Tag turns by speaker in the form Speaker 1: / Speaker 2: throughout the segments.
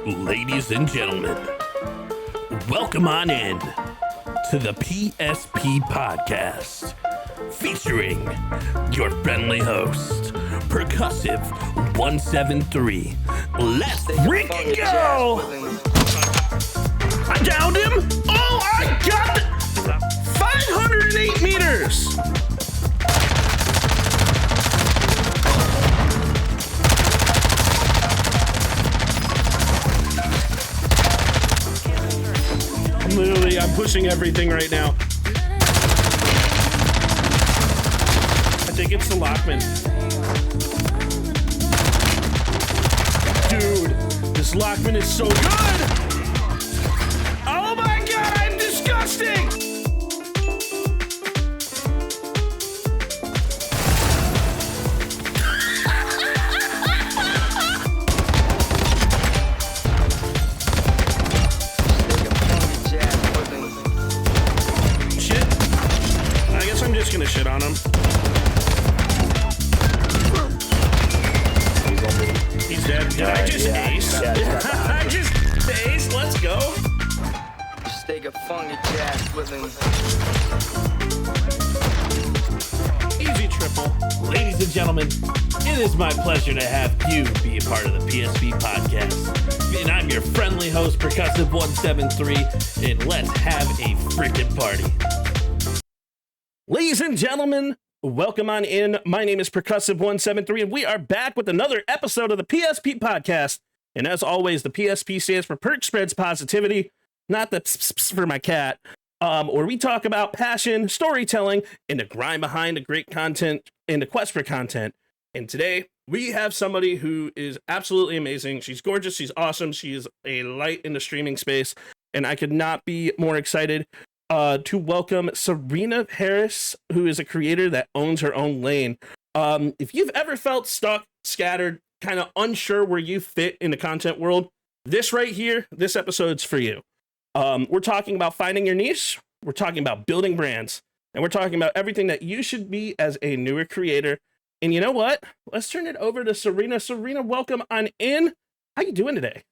Speaker 1: Ladies and gentlemen, welcome on in to the PSP Podcast, featuring your friendly host, Percussive 173. Let's freaking go! I downed him! Oh, I got it! 508 meters! Literally, I'm pushing everything right now. I think it's the Lockman. Dude, this Lockman is so good! Oh my god, I'm disgusting! I'm just gonna shit on him. He's dead. Did I just ace? I just ace. Let's go.
Speaker 2: Just take a funky jazz with him.
Speaker 1: Easy triple. Ladies and gentlemen, it is my pleasure to have you be a part of the PSP Podcast. And I'm your friendly host, Percussive 173, and let's have a freaking party. Ladies and gentlemen, welcome on in. My name is Percussive 173, and we are back with another episode of the PSP Podcast. And as always, the PSP stands for Perk Spreads Positivity, not the for my cat, where we talk about passion, storytelling, and the grind behind the great content and the quest for content. And today, we have somebody who is absolutely amazing. She's gorgeous. She's awesome. She is a light in the streaming space, and I could not be more excited to welcome Serena Harris, who is a creator that owns her own lane. If you've ever felt stuck, scattered, kind of unsure where you fit in the content world, this right here, this episode's for you. We're talking about finding your niche, we're talking about building brands, and we're talking about everything that you should be as a newer creator. And you know what? Let's turn it over to Serena. Serena, welcome on in. How you doing today?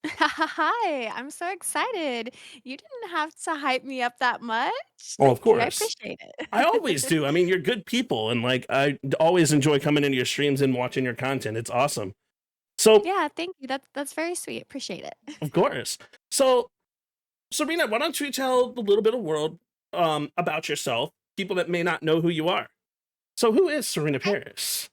Speaker 3: Hi, I'm so excited. You didn't have to hype me up that much.
Speaker 1: Oh, of
Speaker 3: Thank you. I
Speaker 1: course.
Speaker 3: appreciate
Speaker 1: I always
Speaker 3: it.
Speaker 1: do. I mean, you're good people, and like I always enjoy coming into your streams and watching your content. It's awesome. So,
Speaker 3: Yeah, thank you. That's very sweet. Appreciate it.
Speaker 1: of course. So, Serena, why don't you tell a little bit of world about yourself, people that may not know who you are. So, who is Serena Paris?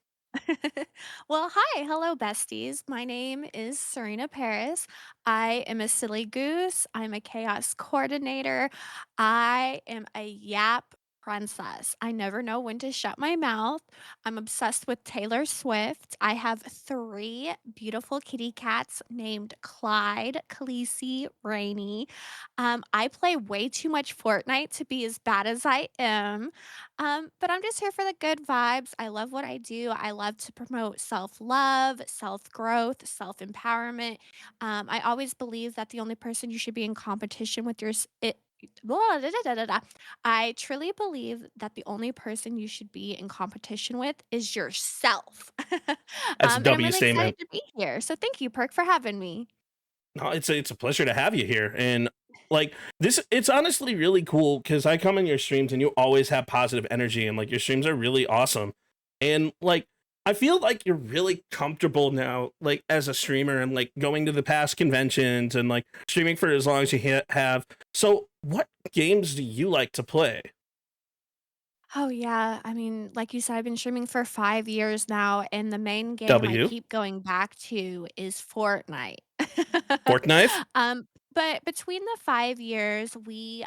Speaker 3: Well, hi. Hello, besties. My name is Serena Paris. I am a silly goose. I'm a chaos coordinator. I am a yap princess. I never know when to shut my mouth. I'm obsessed with Taylor Swift. I have three beautiful kitty cats named Clyde, Khaleesi, Rainy. I play way too much Fortnite to be as bad as I am. But I'm just here for the good vibes. I love what I do. I love to promote self love, self growth, self empowerment. I always believe that the only person you should be in competition with blah, da, da, da, da, da. I truly believe that the only person you should be in competition with is yourself.
Speaker 1: That's a
Speaker 3: And I'm
Speaker 1: W
Speaker 3: really
Speaker 1: statement.
Speaker 3: excited to be here. So thank you, Perk, for having me.
Speaker 1: No, it's a pleasure to have you here. And like this, it's honestly really cool because I come in your streams and you always have positive energy, and like your streams are really awesome. And like I feel like you're really comfortable now, like as a streamer, and like going to the past conventions and like streaming for as long as you have. So, what games do you like to play?
Speaker 3: Oh, yeah. I mean, like you said, I've been streaming for 5 years now, and the main game I
Speaker 1: W,
Speaker 3: keep going back to is Fortnite.
Speaker 1: Fortnite.
Speaker 3: But between the 5 years, we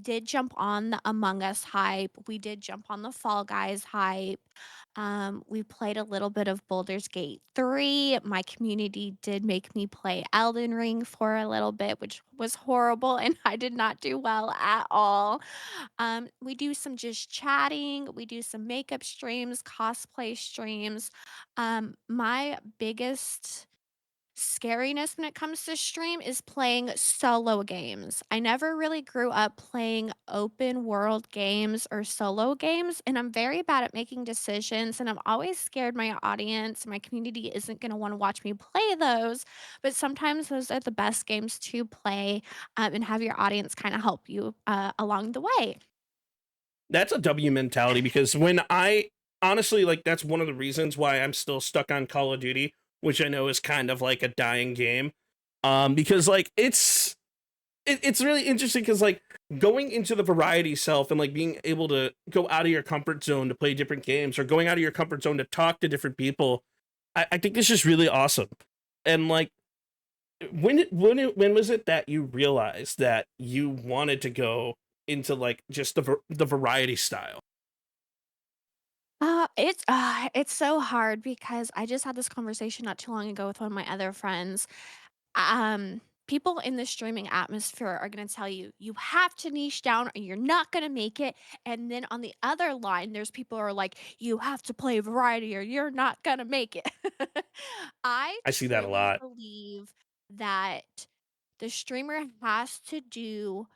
Speaker 3: did jump on the Among Us hype, we did jump on the Fall Guys hype, we played a little bit of Baldur's Gate 3. My community did make me play Elden Ring for a little bit, which was horrible, and I did not do well at all. We do some just chatting, we do some makeup streams, cosplay streams. My biggest scariness when it comes to stream is playing solo games. I never really grew up playing open world games or solo games, and I'm very bad at making decisions. And I'm always scared my audience, my community isn't going to want to watch me play those. But sometimes those are the best games to play and have your audience kind of help you along the way.
Speaker 1: That's a W mentality because when I honestly like that's one of the reasons why I'm still stuck on Call of Duty, which I know is kind of like a dying game. Because like it's really interesting because like going into the variety self and like being able to go out of your comfort zone to play different games or going out of your comfort zone to talk to different people, I think this is really awesome. And like when was it that you realized that you wanted to go into like just the variety style?
Speaker 3: It's so hard because I just had this conversation not too long ago with one of my other friends. People in the streaming atmosphere are gonna tell you, "You have to niche down or you're not gonna make it," and then on the other line, there's people who are like, "You have to play variety or you're not gonna make it." I
Speaker 1: I see that a
Speaker 3: truly
Speaker 1: lot.
Speaker 3: believe that the streamer has to do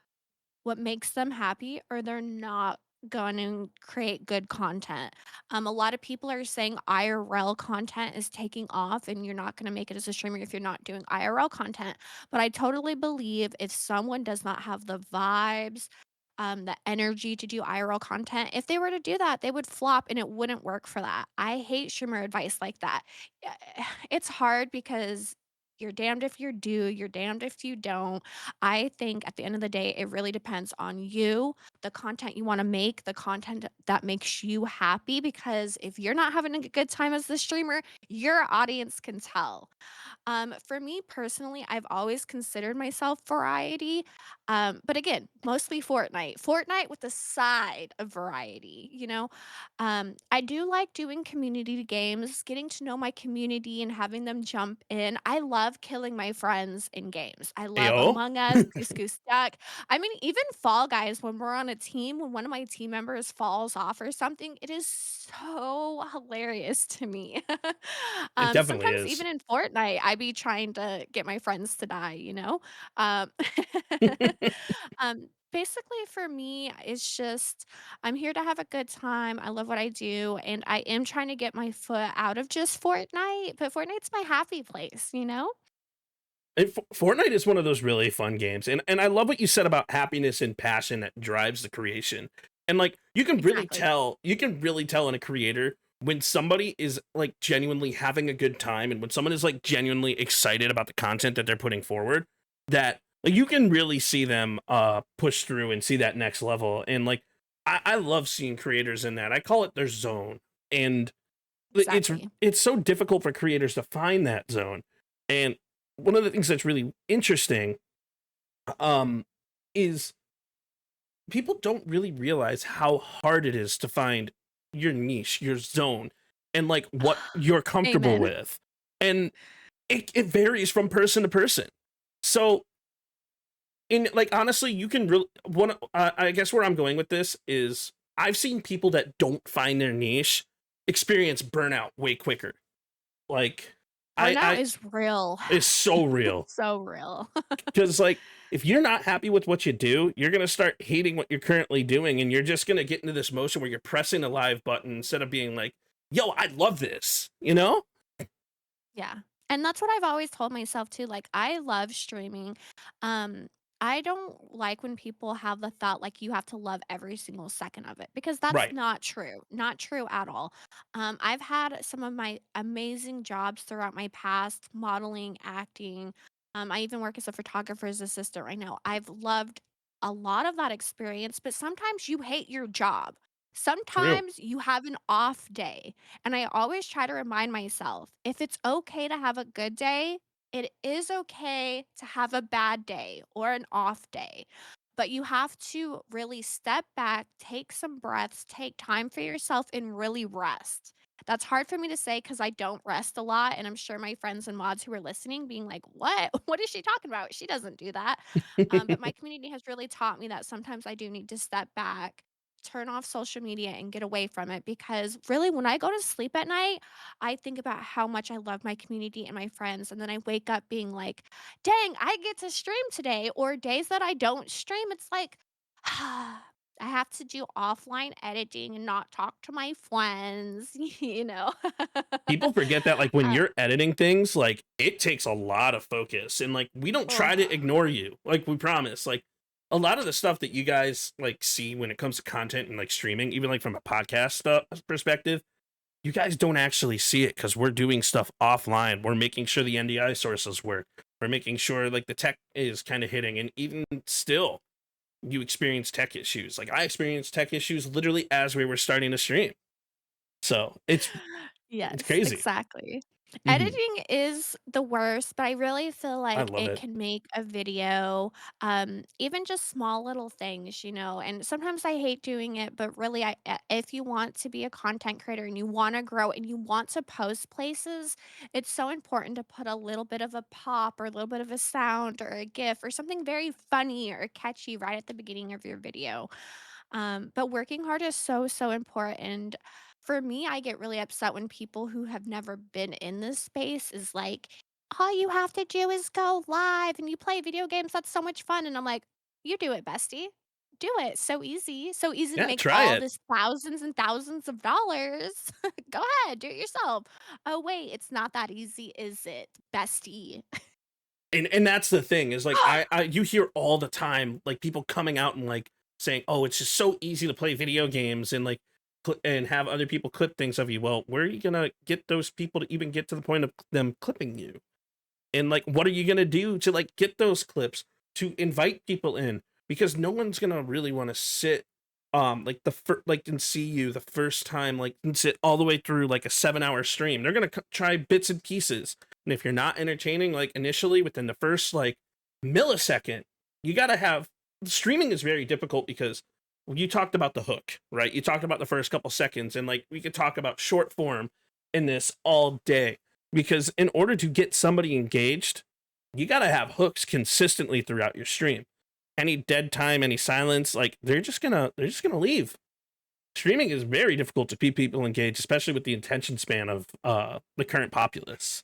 Speaker 3: what makes them happy or they're not gonna create good content. A lot of people are saying IRL content is taking off and you're not gonna make it as a streamer if you're not doing IRL content. But I totally believe if someone does not have the vibes, the energy to do IRL content, if they were to do that, they would flop and it wouldn't work for that. I hate streamer advice like that. It's hard because you're damned if you do, you're damned if you don't. I think at the end of the day, it really depends on you, the content you wanna make, the content that makes you happy, because if you're not having a good time as the streamer, your audience can tell. For me personally, I've always considered myself variety, but again, mostly Fortnite. Fortnite with a side of variety, you know? I do like doing community games, getting to know my community and having them jump in. I love killing my friends in games. I love
Speaker 1: Ayo.
Speaker 3: Among Us, Goose Goose Duck. I mean, even Fall Guys, when we're on a team, when one of my team members falls off or something, it is so hilarious to me.
Speaker 1: It definitely
Speaker 3: Sometimes
Speaker 1: is.
Speaker 3: even in Fortnite, I be trying to get my friends to die, you know? Um, basically for me, it's just I'm here to have a good time. I love what I do, and I am trying to get my foot out of just Fortnite, but Fortnite's my happy place, you know?
Speaker 1: Fortnite is one of those really fun games, and I love what you said about happiness and passion that drives the creation. And like
Speaker 3: Exactly.
Speaker 1: you can really tell in a creator when somebody is like genuinely having a good time and when someone is like genuinely excited about the content that they're putting forward, that like you can really see them push through and see that next level. And like I love seeing creators in that. I call it their zone. And it's
Speaker 3: Exactly.
Speaker 1: it's so difficult for creators to find that zone. And one of the things that's really interesting um is people don't really realize how hard it is to find your niche, your zone, and like what you're comfortable
Speaker 3: Amen.
Speaker 1: with. And it varies from person to person. So in like honestly, you can really one I guess where I'm going with this is I've seen people that don't find their niche experience burnout way quicker. Like
Speaker 3: Burnout
Speaker 1: I
Speaker 3: is real.
Speaker 1: it's so real.
Speaker 3: So real.
Speaker 1: Because like if you're not happy with what you do, you're gonna start hating what you're currently doing, and you're just gonna get into this motion where you're pressing the live button instead of being like, "Yo, I love this," you know?
Speaker 3: Yeah. And that's what I've always told myself too. Like, I love streaming. Um, I don't like when people have the thought like you have to love every single second of it because that's
Speaker 1: Right.
Speaker 3: not true. Not true at all. I've had some of my amazing jobs throughout my past, modeling, acting. I even work as a photographer's assistant right now. I've loved a lot of that experience, but sometimes you hate your job.
Speaker 1: True.
Speaker 3: Sometimes you have an off day. And I always try to remind myself, if it's okay to have a good day, it is okay to have a bad day or an off day. But you have to really step back, take some breaths, take time for yourself, and really rest. That's hard for me to say because I don't rest a lot. And I'm sure my friends and mods who are listening being like, what? What is she talking about? She doesn't do that. But my community has really taught me that sometimes I do need to step back turn off social media and get away from it because really when I go to sleep at night, I think about how much I love my community and my friends. And then I wake up being like, dang, I get to stream today. Or days that I don't stream, it's like, I have to do offline editing and not talk to my friends, you know?
Speaker 1: People forget that, like, when
Speaker 3: uh,
Speaker 1: you're editing things, like, it takes a lot of focus, and, like, we don't try to
Speaker 3: oh,
Speaker 1: ignore you, like, we promise. Like, a lot of the stuff that you guys, like, see when it comes to content and, like, streaming, even, like, from a podcast stuff perspective, you guys don't actually see it because we're doing stuff offline. We're making sure the NDI sources work. We're making sure, like, the tech is kinda hitting, and even still, you experience tech issues. Like, I experienced tech issues literally as we were starting to stream. So, it's
Speaker 3: yes,
Speaker 1: crazy.
Speaker 3: exactly.
Speaker 1: Mhm.
Speaker 3: Editing is the worst, but I really feel
Speaker 1: I
Speaker 3: like
Speaker 1: love
Speaker 3: it
Speaker 1: it.
Speaker 3: can make a video, even just small little things, and sometimes I hate doing it, but really if you want to be a content creator and you wanna grow and you want to post places, it's so important to put a little bit of a pop or a little bit of a sound or a GIF or something very funny or catchy right at the beginning of your video. But working hard is so, so important. For me, I get really upset when people who have never been in this space is like, all you have to do is go live and you play video games. That's so much fun. And I'm like, you do it, bestie. Do it. So easy. So easy to
Speaker 1: Yeah,
Speaker 3: make
Speaker 1: try
Speaker 3: all
Speaker 1: it.
Speaker 3: this thousands and thousands of dollars. Go ahead, do it yourself. Oh, wait, it's not that easy, is it, bestie?
Speaker 1: And that's the thing is, like, I you hear all the time, like, people coming out and, like, saying, "Oh, it's just so easy to play video games," and, like, and have other people clip things of you. Well, where are you gonna get those people to even get to the point of them clipping you? And, like, what are you gonna do to, like, get those clips to invite people in? Because no one's gonna really wanna sit, like, like, and see you the first time, like, and sit all the way through, like, a 7-hour stream. They're gonna try bits and pieces, and if you're not entertaining, like, initially within the first, like, millisecond, you gotta have streaming is very difficult because you talked about the hook, right? You talked about the first couple seconds, and, like, we could talk about short form in this all day because in order to get somebody engaged, you got to have hooks consistently throughout your stream. Any dead time, any silence, like they're just gonna leave. Streaming is very difficult to keep people engaged, especially with the attention span of the current populace.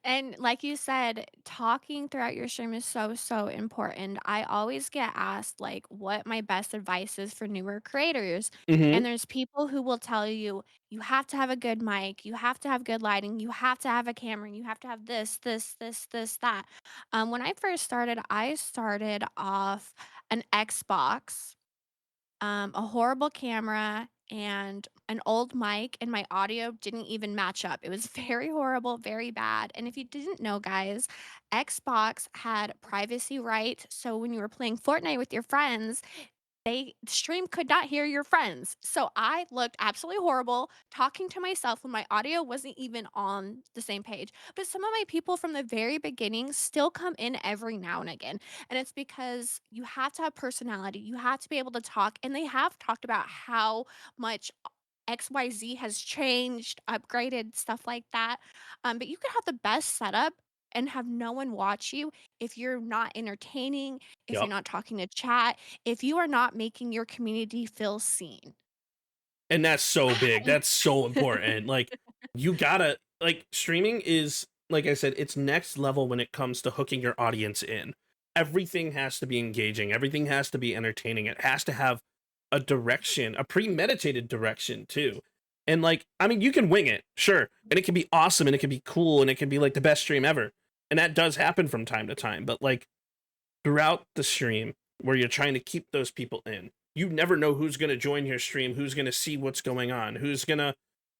Speaker 3: And like you said, talking throughout your stream is so, so important. I always get asked like what my best advice is for newer creators.
Speaker 1: Hmm.
Speaker 3: And there's people who will tell you, you have to have a good mic, you have to have good lighting, you have to have a camera, you have to have this, that. When I first started, I started off an Xbox, a horrible camera, and an old mic, and my audio didn't even match up. It was very horrible, very bad. And if you didn't know, guys, Xbox had privacy rights. So when you were playing Fortnite with your friends, the stream could not hear your friends. So I looked absolutely horrible talking to myself when my audio wasn't even on the same page. But some of my people from the very beginning still come in every now and again. And it's because you have to have personality. You have to be able to talk. And they have talked about how much XYZ has changed, upgraded, stuff like that. But you could have the best setup and have no one watch you if you're not entertaining, if you're
Speaker 1: Yep.
Speaker 3: not talking to chat, if you are not making your community feel seen.
Speaker 1: And that's so big. That's so important. Like, you gotta, like, streaming is, like I said, it's next level when it comes to hooking your audience in. Everything has to be engaging. Everything has to be entertaining. It has to have a direction, a premeditated direction too. And, like, I mean, you can wing it, sure, and it can be awesome, and it can be cool, and it can be like the best stream ever. And that does happen from time to time. But, like, throughout the stream where you're trying to keep those people in. You never know who's going to join your stream, who's going to see what's going on, who's going to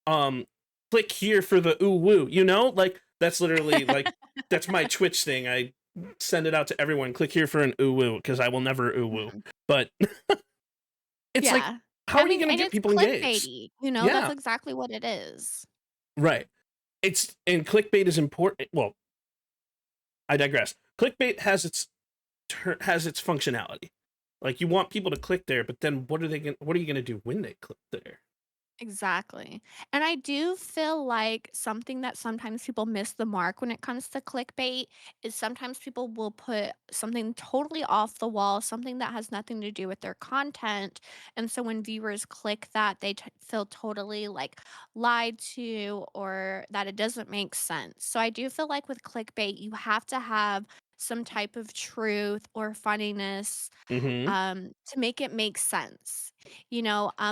Speaker 1: um click here for the ooh woo, Like, that's literally like that's my Twitch thing. I send it out to everyone. Click here for an ooh woo because I will never ooh woo.
Speaker 3: Mhm.
Speaker 1: But it's like,
Speaker 3: Yeah.
Speaker 1: how
Speaker 3: I
Speaker 1: are you
Speaker 3: mean,
Speaker 1: going to
Speaker 3: and
Speaker 1: get
Speaker 3: it's
Speaker 1: people engaged?
Speaker 3: clickbaity, that's
Speaker 1: Yeah,
Speaker 3: exactly what it is.
Speaker 1: right. It's and clickbait is important. Well, I digress. Clickbait has its functionality. Like, you want people to click there, but then what are you going to do when they click there?
Speaker 3: Exactly. And I do feel like something that sometimes people miss the mark when it comes to clickbait is sometimes people will put something totally off the wall, something that has nothing to do with their content. And so when viewers click that, they feel totally like lied to or that it doesn't make sense. So I do feel like with clickbait, you have to have some type of truth or funniness
Speaker 1: Hmm.
Speaker 3: to make it make sense.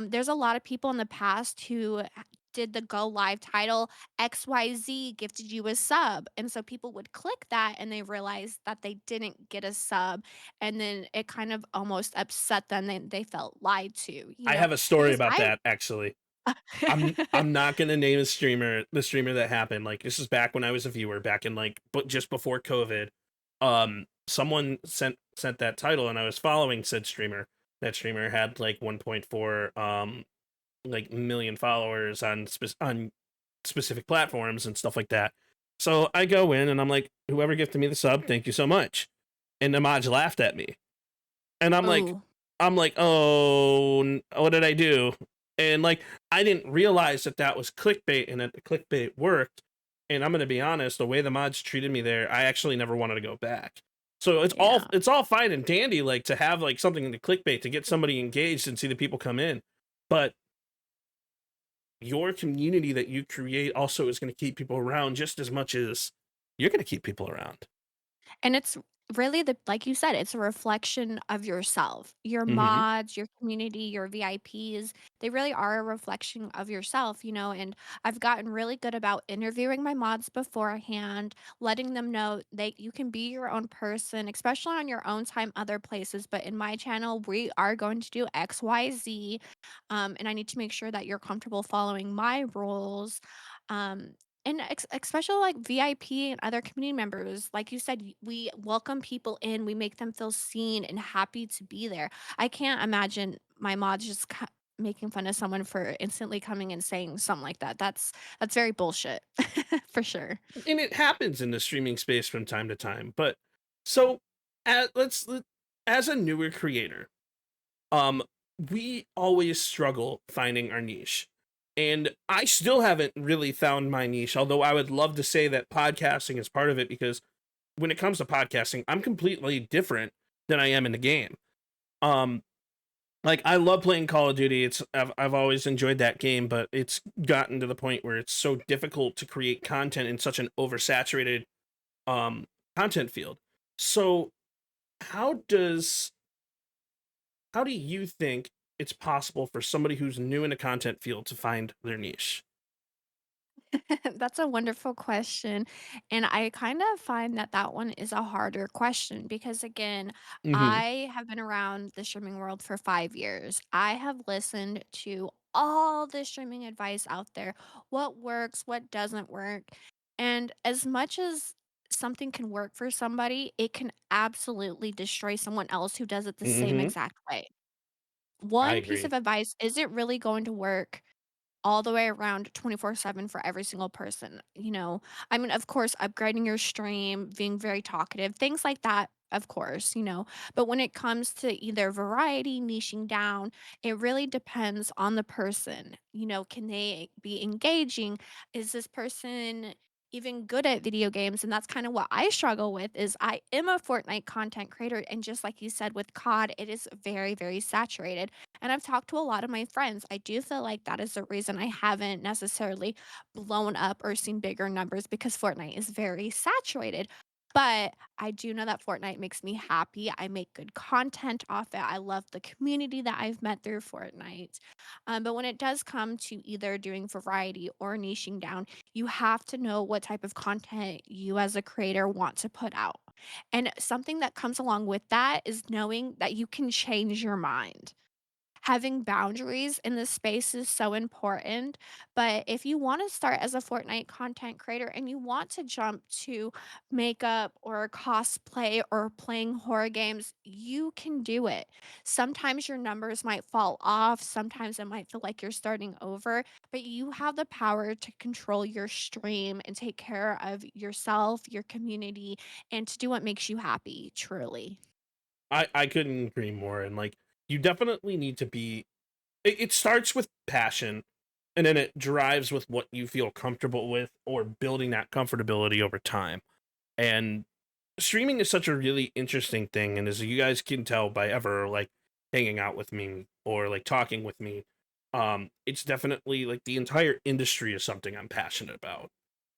Speaker 3: There's a lot of people in the past who did the go live title XYZ gifted you a sub. And so people would click that and they realized that they didn't get a sub. And then it kind of almost upset them. They felt lied to,
Speaker 1: I have a story
Speaker 3: because
Speaker 1: about
Speaker 3: I.
Speaker 1: that actually. I'm not gonna name the streamer that happened. Like this is back when I was a viewer, back in like but just before COVID. Someone sent that title, and I was following said streamer. That streamer had like 1.4 like million followers on on specific platforms and stuff like that. So I go in and I'm like, whoever gifted me the sub, thank you so much. And Namaj laughed at me, and
Speaker 3: Oh,
Speaker 1: I'm like, oh, what did I do? And like, I didn't realize that that was clickbait and that the clickbait worked. And I'm gonna be honest, the way the mods treated me there, I actually never wanted to go back. So
Speaker 3: yeah.
Speaker 1: it's all fine and dandy, like to have like something in the clickbait to get somebody engaged and see the people come in, but your community that you create also is going to keep people around just as much as you're going to keep people around.
Speaker 3: And it's really like you said, it's a reflection of yourself. Your
Speaker 1: Hmm.
Speaker 3: mods, your community, your VIPs, they really are a reflection of yourself, and I've gotten really good about interviewing my mods beforehand, letting them know that you can be your own person, especially on your own time other places, but in my channel, we are going to do XYZ, and I need to make sure that you're comfortable following my rules. And especially like VIP and other community members, like you said, we welcome people in, we make them feel seen and happy to be there. I can't imagine my mods just making fun of someone for instantly coming and saying something like that. That's very bullshit, for sure.
Speaker 1: And it happens in the streaming space from time to time. But so, as a newer creator, um, we always struggle finding our niche. And I still haven't really found my niche, although I would love to say that podcasting is part of it because when it comes to podcasting, I'm completely different than I am in the game. Um, like I love playing Call of Duty. I've always enjoyed that game, but it's gotten to the point where it's so difficult to create content in such an oversaturated um content field. So how does how do you think it's possible for somebody who's new in a content field to find their niche?
Speaker 3: That's a wonderful question. And I kind of find that that one is a harder question because, again,
Speaker 1: Hmm.
Speaker 3: I have been around the streaming world for 5 years. I have listened to all the streaming advice out there, what works, what doesn't work. And as much as something can work for somebody, it can absolutely destroy someone else who does it the same
Speaker 1: Hmm.
Speaker 3: exact way.
Speaker 1: I
Speaker 3: One piece
Speaker 1: agree.
Speaker 3: of advice isn't really going to work all the way around 24/7 for every single person, I mean, of course, upgrading your stream, being very talkative, things like that, of course, but when it comes to either variety, niching down, it really depends on the person. Can they be engaging? Is this person even good at video games? And that's kind of what I struggle with is I am a Fortnite content creator, and just like you said with COD, it is very, very saturated. And I've talked to a lot of my friends. I do feel like that is the reason I haven't necessarily blown up or seen bigger numbers because Fortnite is very saturated. But I do know that Fortnite makes me happy. I make good content off it. I love the community that I've met through Fortnite. But when it does come to either doing variety or niching down, you have to know what type of content you as a creator want to put out. And something that comes along with that is knowing that you can change your mind. Having boundaries in this space is so important, but if you wanna start as a Fortnite content creator and you want to jump to makeup or cosplay or playing horror games, you can do it. Sometimes your numbers might fall off, sometimes it might feel like you're starting over, but you have the power to control your stream and take care of yourself, your community, and to do what makes you happy, truly.
Speaker 1: I couldn't agree more. And like, you definitely need to be. It starts with passion, and then it drives with what you feel comfortable with or building that comfortability over time. And streaming is such a really interesting thing, and as you guys can tell by ever like hanging out with me or like talking with me, it's definitely like the entire industry is something I'm passionate about.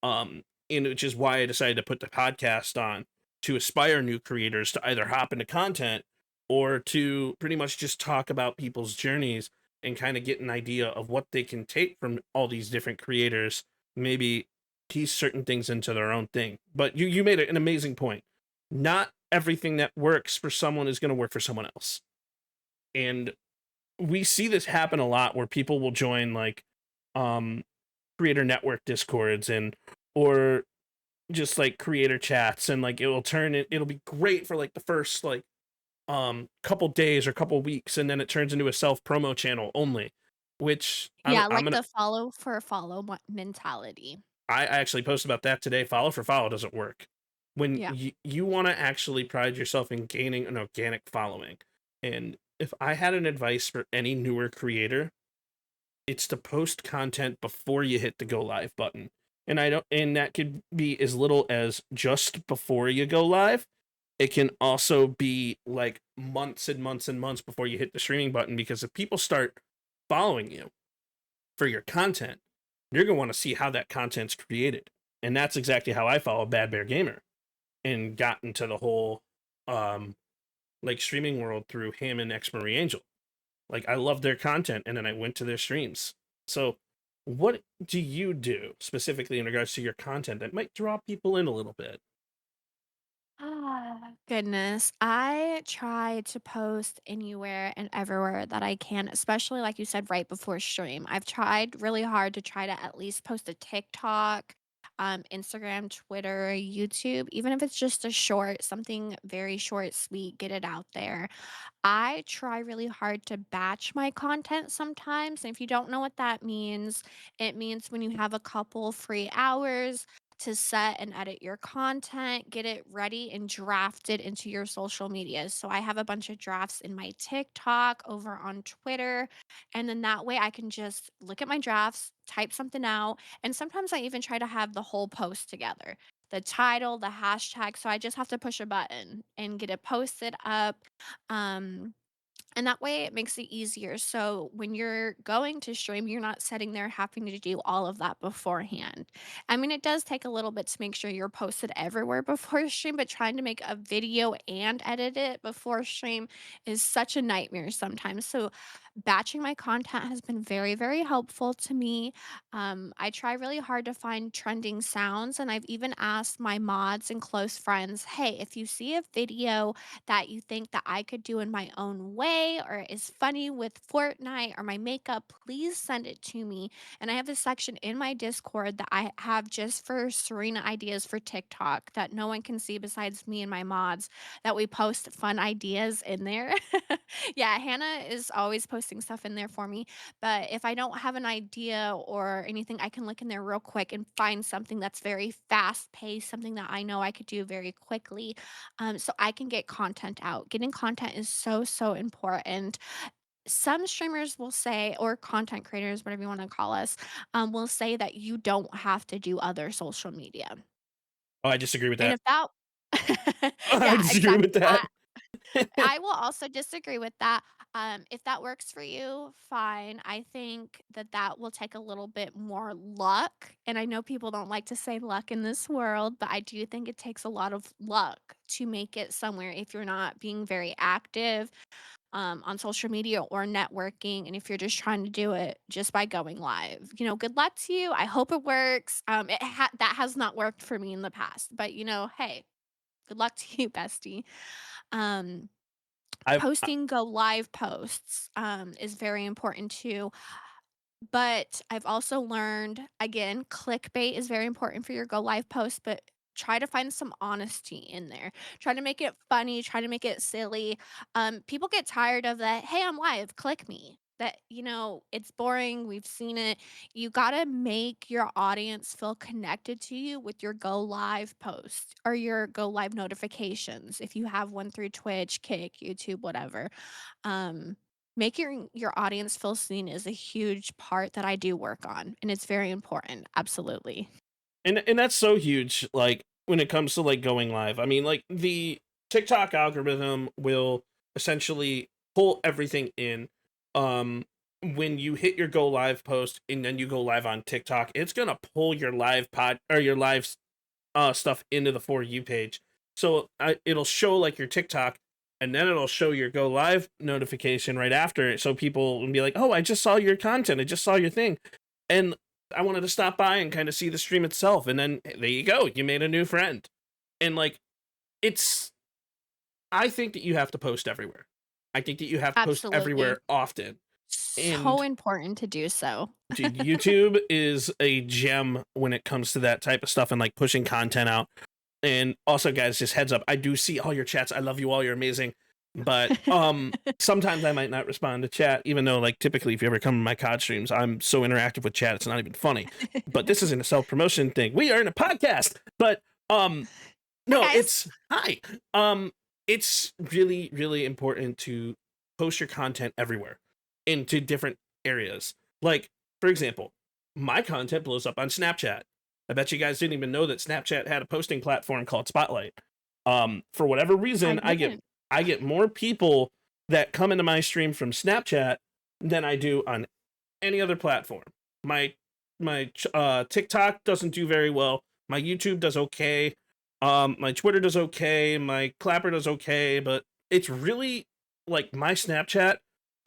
Speaker 1: And which is why I decided to put the podcast on, to aspire new creators to either hop into content or to pretty much just talk about people's journeys and kind of get an idea of what they can take from all these different creators, maybe piece certain things into their own thing. But you made an amazing point. Not everything that works for someone is going to work for someone else. And we see this happen a lot where people will join like um creator network discords and or just like creator chats, and like it'll be great for like the first like couple days or couple weeks, and then it turns into a self promo channel only, which
Speaker 3: Yeah,
Speaker 1: I'm
Speaker 3: like
Speaker 1: gonna
Speaker 3: the follow for follow mentality.
Speaker 1: I actually posted about that today. Follow for follow doesn't work. When
Speaker 3: Yeah.
Speaker 1: you want to actually pride yourself in gaining an organic following. And if I had an advice for any newer creator, it's to post content before you hit the go live button. And that could be as little as just before you go live. It can also be like months and months and months before you hit the streaming button, because if people start following you for your content, you're going to want to see how that content's created. And that's exactly how I follow Bad Bear Gamer and got into the whole um like streaming world through him and X Marie Angel. Like I love their content, and then I went to their streams. So what do you do specifically in regards to your content that might draw people in a little bit?
Speaker 3: Goodness. I try to post anywhere and everywhere that I can, especially like you said, right before stream. I've tried really hard to try to at least post a TikTok, Instagram, Twitter, YouTube, even if it's just a short, something very short, sweet, get it out there. I try really hard to batch my content sometimes. And if you don't know what that means, it means when you have a couple free hours to set and edit your content, get it ready and draft it into your social media. So I have a bunch of drafts in my TikTok, over on Twitter, and then that way I can just look at my drafts, type something out, and sometimes I even try to have the whole post together. The title, the hashtag, so I just have to push a button and get it posted up. um, and that way it makes it easier. So when you're going to stream, you're not sitting there having to do all of that beforehand. I mean, it does take a little bit to make sure you're posted everywhere before stream, but trying to make a video and edit it before stream is such a nightmare sometimes. So batching my content has been very, very helpful to me. I try really hard to find trending sounds, and I've even asked my mods and close friends, hey, if you see a video that you think that I could do in my own way or is funny with Fortnite or my makeup, please send it to me. And I have a section in my Discord that I have just for Serena ideas for TikTok that no one can see besides me and my mods, that we post fun ideas in there. Yeah, Hannah is always posting stuff in there for me. But if I don't have an idea or anything, I can look in there real quick and find something that's very fast paced, something that I know I could do very quickly, so I can get content out. Getting content is so, so important. Some streamers will say, or content creators, whatever you want to call us, will say that you don't have to do other social media.
Speaker 1: Oh, I disagree with
Speaker 3: And
Speaker 1: that.
Speaker 3: if that,
Speaker 1: I
Speaker 3: yeah,
Speaker 1: disagree with
Speaker 3: exactly.
Speaker 1: that.
Speaker 3: I will also disagree with that. If that works for you, fine. I think that that will take a little bit more luck. And I know people don't like to say luck in this world, but I do think it takes a lot of luck to make it somewhere if you're not being very active on social media or networking. And if you're just trying to do it just by going live, good luck to you. I hope it works. That has not worked for me in the past, but hey, good luck to you, bestie. Um,
Speaker 1: I've
Speaker 3: Posting go live posts, is very important too, but I've also learned, again, clickbait is very important for your go live post, but try to find some honesty in there. Try to make it funny, try to make it silly. People get tired of that, "Hey, I'm live, click me." It's boring, we've seen it. You gotta make your audience feel connected to you with your go live post or your go live notifications if you have one through Twitch, Kick, YouTube, whatever. Um Making your audience feel seen is a huge part that I do work on, and it's very important, absolutely.
Speaker 1: And that's so huge, like, when it comes to, like, going live. I mean, like, the TikTok algorithm will essentially pull everything in. When you hit your go live post and then you go live on TikTok, it's gonna pull your live pod or your live stuff into the For You page. So it'll show like your TikTok, and then it'll show your go live notification right after it. So people will be like, "Oh, I just saw your content. I just saw your thing," and I wanted to stop by and kind of see the stream itself. And then there you go, you made a new friend. And like, it's I think that you have to post everywhere. I think that you have to post
Speaker 3: Absolutely.
Speaker 1: everywhere often.
Speaker 3: So
Speaker 1: And
Speaker 3: important to do so.
Speaker 1: dude, YouTube is a gem when it comes to that type of stuff and like pushing content out. And also, guys, just heads up, I do see all your chats. I love you all. You're amazing. But sometimes I might not respond to chat, even though like typically if you ever come to my COD streams, I'm so interactive with chat, it's not even funny. But this isn't a self-promotion thing. We are in a podcast. But
Speaker 3: Hi,
Speaker 1: no,
Speaker 3: guys.
Speaker 1: it's hi. It's really, really important to post your content everywhere into different areas. Like, for example, my content blows up on Snapchat. I bet you guys didn't even know that Snapchat had a posting platform called Spotlight. For whatever
Speaker 3: I
Speaker 1: reason,
Speaker 3: didn't.
Speaker 1: I get more people that come into my stream from Snapchat than I do on any other platform. My TikTok doesn't do very well. My YouTube does okay. My Twitter does okay. My Clapper does okay, but it's really like my Snapchat.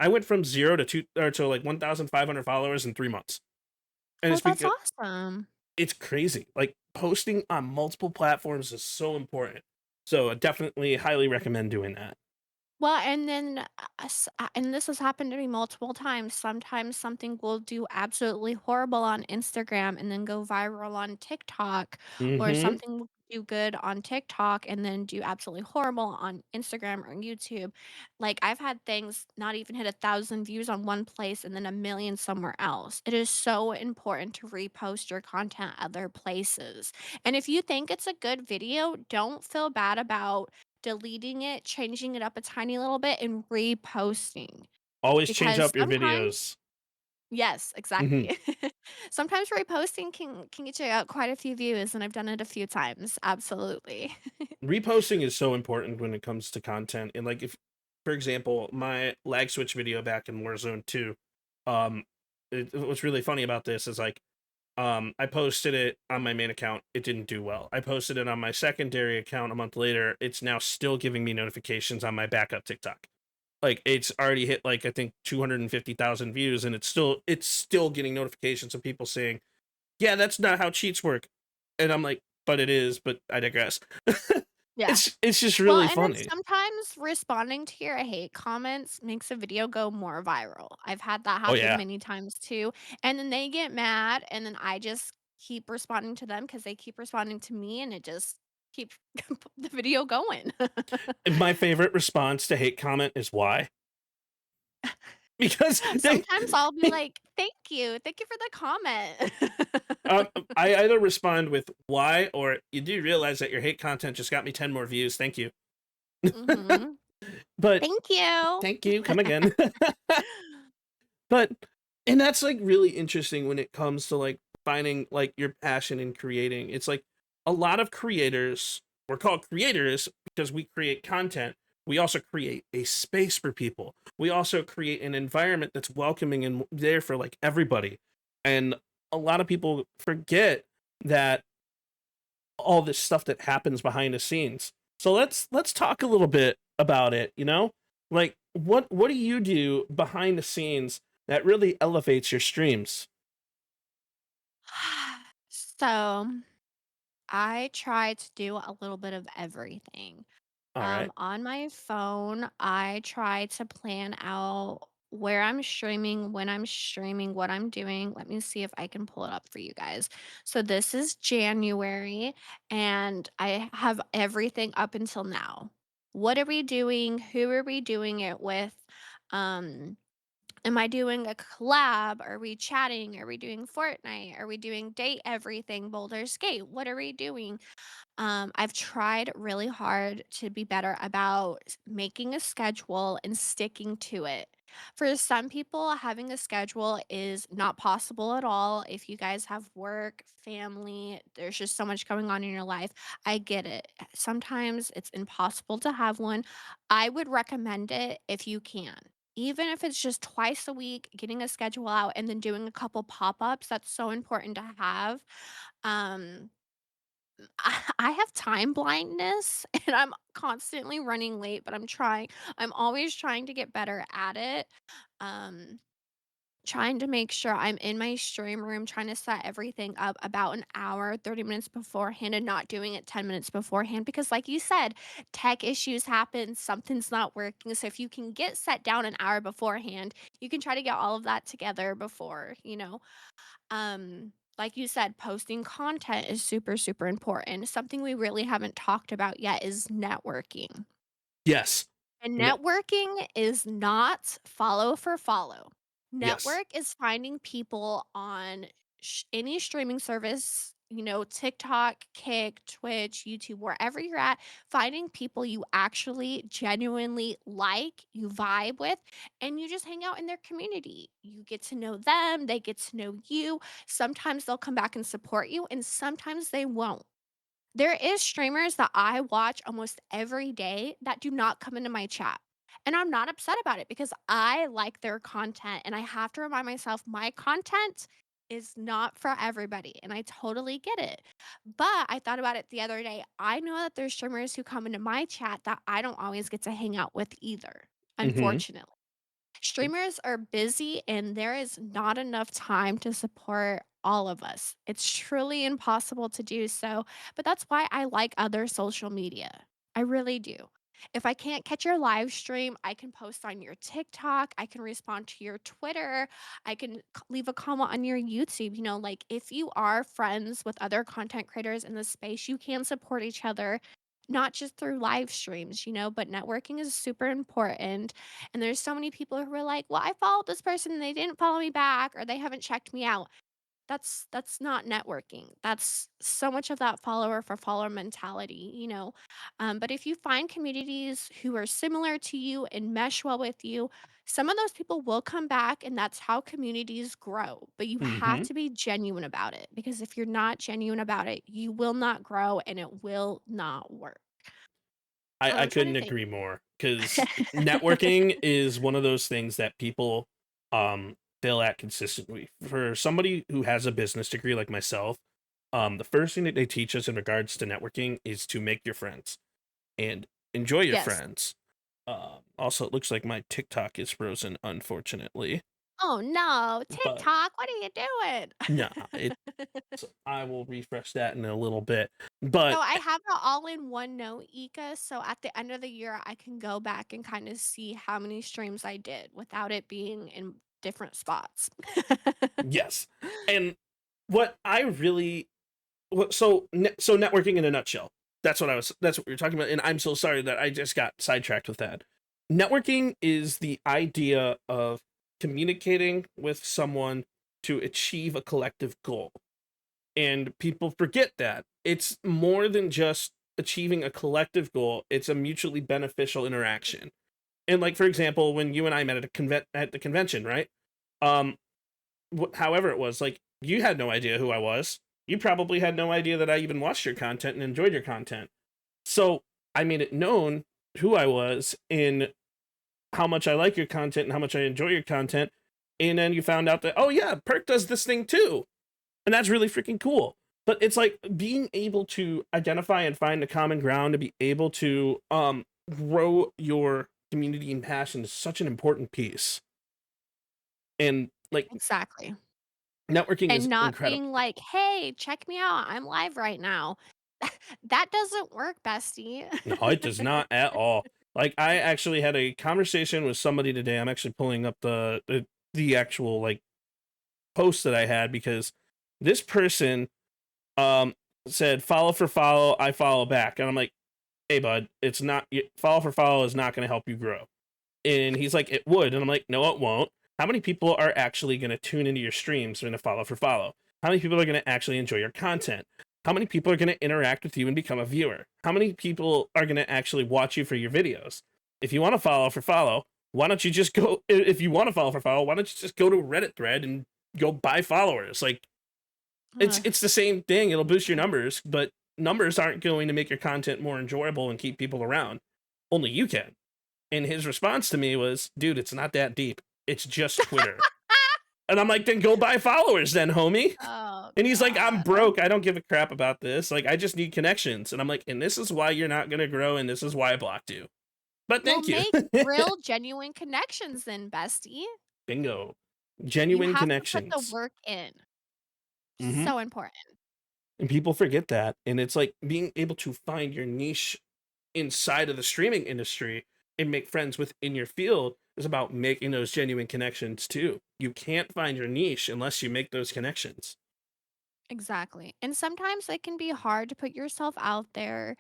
Speaker 1: I went from 0 to 2 or to like 1,500 followers in 3 months, and
Speaker 3: Oh,
Speaker 1: it's
Speaker 3: that's
Speaker 1: because
Speaker 3: awesome.
Speaker 1: it's crazy. Like posting on multiple platforms is so important. So I definitely highly recommend doing that.
Speaker 3: Well, and then, and this has happened to me multiple times. Sometimes something will do absolutely horrible on Instagram and then go viral on TikTok, or
Speaker 1: Mm-hmm.
Speaker 3: something will do good on TikTok and then do absolutely horrible on Instagram or YouTube. Like, I've had things not even hit 1,000 views on one place and then a million somewhere else. It is so important to repost your content other places. And if you think it's a good video, don't feel bad about deleting it, changing it up a tiny little bit, and reposting.
Speaker 1: Always change
Speaker 3: Because
Speaker 1: up your
Speaker 3: sometimes
Speaker 1: videos.
Speaker 3: yes,
Speaker 1: Mm-hmm.
Speaker 3: exactly. Sometimes reposting can get you out quite a few views, and I've done it a few times, absolutely.
Speaker 1: Reposting is so important when it comes to content. And like if, for example, my lag switch video back in Warzone 2, um, what's really funny about this is like I posted it on my main account. It didn't do well. I posted it on my secondary account a month later. It's now still giving me notifications on my backup TikTok. Like it's already hit like I think 250,000 views, and it's still getting notifications of people saying, "Yeah, that's not how cheats work." And I'm like, "But it is." But I digress.
Speaker 3: Yeah.
Speaker 1: It's just
Speaker 3: Well,
Speaker 1: really
Speaker 3: and then
Speaker 1: funny.
Speaker 3: sometimes responding to your hate comments makes a video go more viral. I've had that
Speaker 1: Oh
Speaker 3: happen
Speaker 1: yeah.
Speaker 3: many times too, and then they get mad, and then I just keep responding to them because they keep responding to me, and it just keeps the video going.
Speaker 1: And my favorite response to hate comment is why? Because they
Speaker 3: Sometimes I'll be like, thank you for the comment."
Speaker 1: Um, I either respond with "Why?" or "You do realize that your hate content just got me 10 more views, thank you."
Speaker 3: Mhm.
Speaker 1: But
Speaker 3: Thank you.
Speaker 1: thank you, come again. But and that's, like, really interesting when it comes to, like, finding, like, your passion in creating. It's like a lot of creators we're called creators because we create content. We also create a space for people. We also create an environment that's welcoming and there for, like, everybody. And a lot of people forget that all this stuff that happens behind the scenes. So let's talk a little bit about it, you know? Like what do you do behind the scenes that really elevates your streams?
Speaker 3: So, I try to do a little bit of everything.
Speaker 1: All right.
Speaker 3: On my phone, I try to plan out where I'm streaming, when I'm streaming, what I'm doing. Let me see if I can pull it up for you guys. So this is January, and I have everything up until now. What are we doing? Who are we doing it with? Um, Am I doing a collab? Are we chatting? Are we doing Fortnite? Are we doing date everything, Boulder's Gate? What are we doing? I've tried really hard to be better about making a schedule and sticking to it. For some people, having a schedule is not possible at all. If you guys have work, family, there's just so much going on in your life. I get it. Sometimes it's impossible to have one. I would recommend it if you can. Even if it's just twice a week, getting a schedule out and then doing a couple pop ups, that's so important to have. Um, I have time blindness and I'm constantly running late, but I'm always trying to get better at it. Um, Trying to make sure I'm in my stream room, trying to set everything up about an hour, 30 minutes beforehand and not doing it 10 minutes beforehand because like you said, tech issues happen, something's not working. So if you can get set down an hour beforehand, you can try to get all of that together before, like you said, posting content is super, super important. Something we really haven't talked about yet is networking.
Speaker 1: Yes.
Speaker 3: And
Speaker 1: Ne-
Speaker 3: networking is not follow for follow.
Speaker 1: yes.
Speaker 3: Network is finding people on any streaming service, TikTok, Kick, Twitch, YouTube, wherever you're at, finding people you actually genuinely like, you vibe with, and you just hang out in their community. You get to know them, they get to know you. Sometimes they'll come back and support you, and sometimes they won't. There is streamers that I watch almost every day that do not come into my chat. And I'm not upset about it because I like their content and I have to remind myself my content is not for everybody and I totally get it. But I thought about it the other day. I know that there's streamers who come into my chat that I don't always get to hang out with either,
Speaker 1: Mm-hmm.
Speaker 3: unfortunately. Streamers are busy and there is not enough time to support all of us. It's truly impossible to do so, but that's why I like other social media. I really do. If I can't catch your live stream, I can post on your TikTok, I can respond to your Twitter, I can leave a comment on your YouTube. Like if you are friends with other content creators in the space, you can support each other, not just through live streams, but networking is super important and there's so many people who are like, "Well, I followed this person and they didn't follow me back or they haven't checked me out." That's not networking. That's so much of that follower for follower mentality. But if you find communities who are similar to you and mesh well with you, some of those people will come back and that's how communities grow. But you have
Speaker 1: Mm-hmm.
Speaker 3: to be genuine about it because if you're not genuine about it, you will not grow and it will not work.
Speaker 1: I
Speaker 3: I'm trying
Speaker 1: couldn't
Speaker 3: to think.
Speaker 1: agree more because networking is one of those things that people fail at consistently. For somebody who has a business degree like myself, the first thing that they teach us in regards to networking is to make your friends and enjoy your
Speaker 3: Yes.
Speaker 1: friends. Also, it looks like my TikTok is frozen, unfortunately,
Speaker 3: Oh, no.
Speaker 1: but
Speaker 3: TikTok, what are you doing?
Speaker 1: nah, it. I will refresh that in a little bit.
Speaker 3: So
Speaker 1: But
Speaker 3: I have it all in one note, Ika, so at the end of the year, I can go back and kinda see how many streams I did without it being in different spots.
Speaker 1: yes, and what I really so networking in a nutshell. That's what we were talking about, and I'm so sorry that I just got sidetracked with that. Networking is the idea of communicating with someone to achieve a collective goal. And people forget that. It's more than just achieving a collective goal, it's a mutually beneficial interaction. And like for example, when you and I met at at the convention, right? Um however it was, like you had no idea who I was. You probably had no idea that I even watched your content and enjoyed your content. So I made it known who I was and how much I like your content and how much I enjoy your content. And then you found out that, oh yeah, Perk does this thing too. And that's really freaking cool. But it's like being able to identify and find a common ground to be able to grow your community and passion is such an important piece. And like
Speaker 3: Exactly.
Speaker 1: networking
Speaker 3: And
Speaker 1: is
Speaker 3: not
Speaker 1: incredible.
Speaker 3: being like, "Hey, check me out, I'm live right now." That doesn't work, bestie.
Speaker 1: No, it does not at all. Like I actually had a conversation with somebody today. I'm actually pulling up the actual like post that I had because this person um said follow for follow, I follow back. And I'm like, hey bud, it's not follow for follow is not going to help you grow. And he's like, it would. And I'm like, no, it won't. How many people are actually going to tune into your streams and follow for follow? How many people are going to actually enjoy your content? How many people are going to interact with you and become a viewer? How many people are going to actually watch you for your videos? If you want to follow for follow, why don't you just go, if you want to follow for follow, why don't you just go to a Reddit thread and go buy followers? Like,
Speaker 3: Ugh.
Speaker 1: it's the same thing. It'll boost your numbers, but numbers aren't going to make your content more enjoyable and keep people around. Only you can. And his response to me was, dude, it's not that deep. It's just Twitter. And I'm like, then go buy followers then, homie.
Speaker 3: Oh
Speaker 1: And he's like, I'm
Speaker 3: god.
Speaker 1: broke. I don't give a crap about this. Like, I just need connections. And I'm like, and this is why you're not going to grow. And this is why I blocked you. But
Speaker 3: Well,
Speaker 1: thank you.
Speaker 3: make real, genuine connections then, bestie.
Speaker 1: Bingo.
Speaker 3: You
Speaker 1: Genuine
Speaker 3: have to put the
Speaker 1: connections.
Speaker 3: work in.
Speaker 1: Hmm.
Speaker 3: So important.
Speaker 1: And people forget that. And it's like being able to find your niche inside of the streaming industry and make friends within your field is about making those genuine connections too. You can't find your niche unless you make those connections.
Speaker 3: Exactly. And sometimes it can be hard to put yourself out there.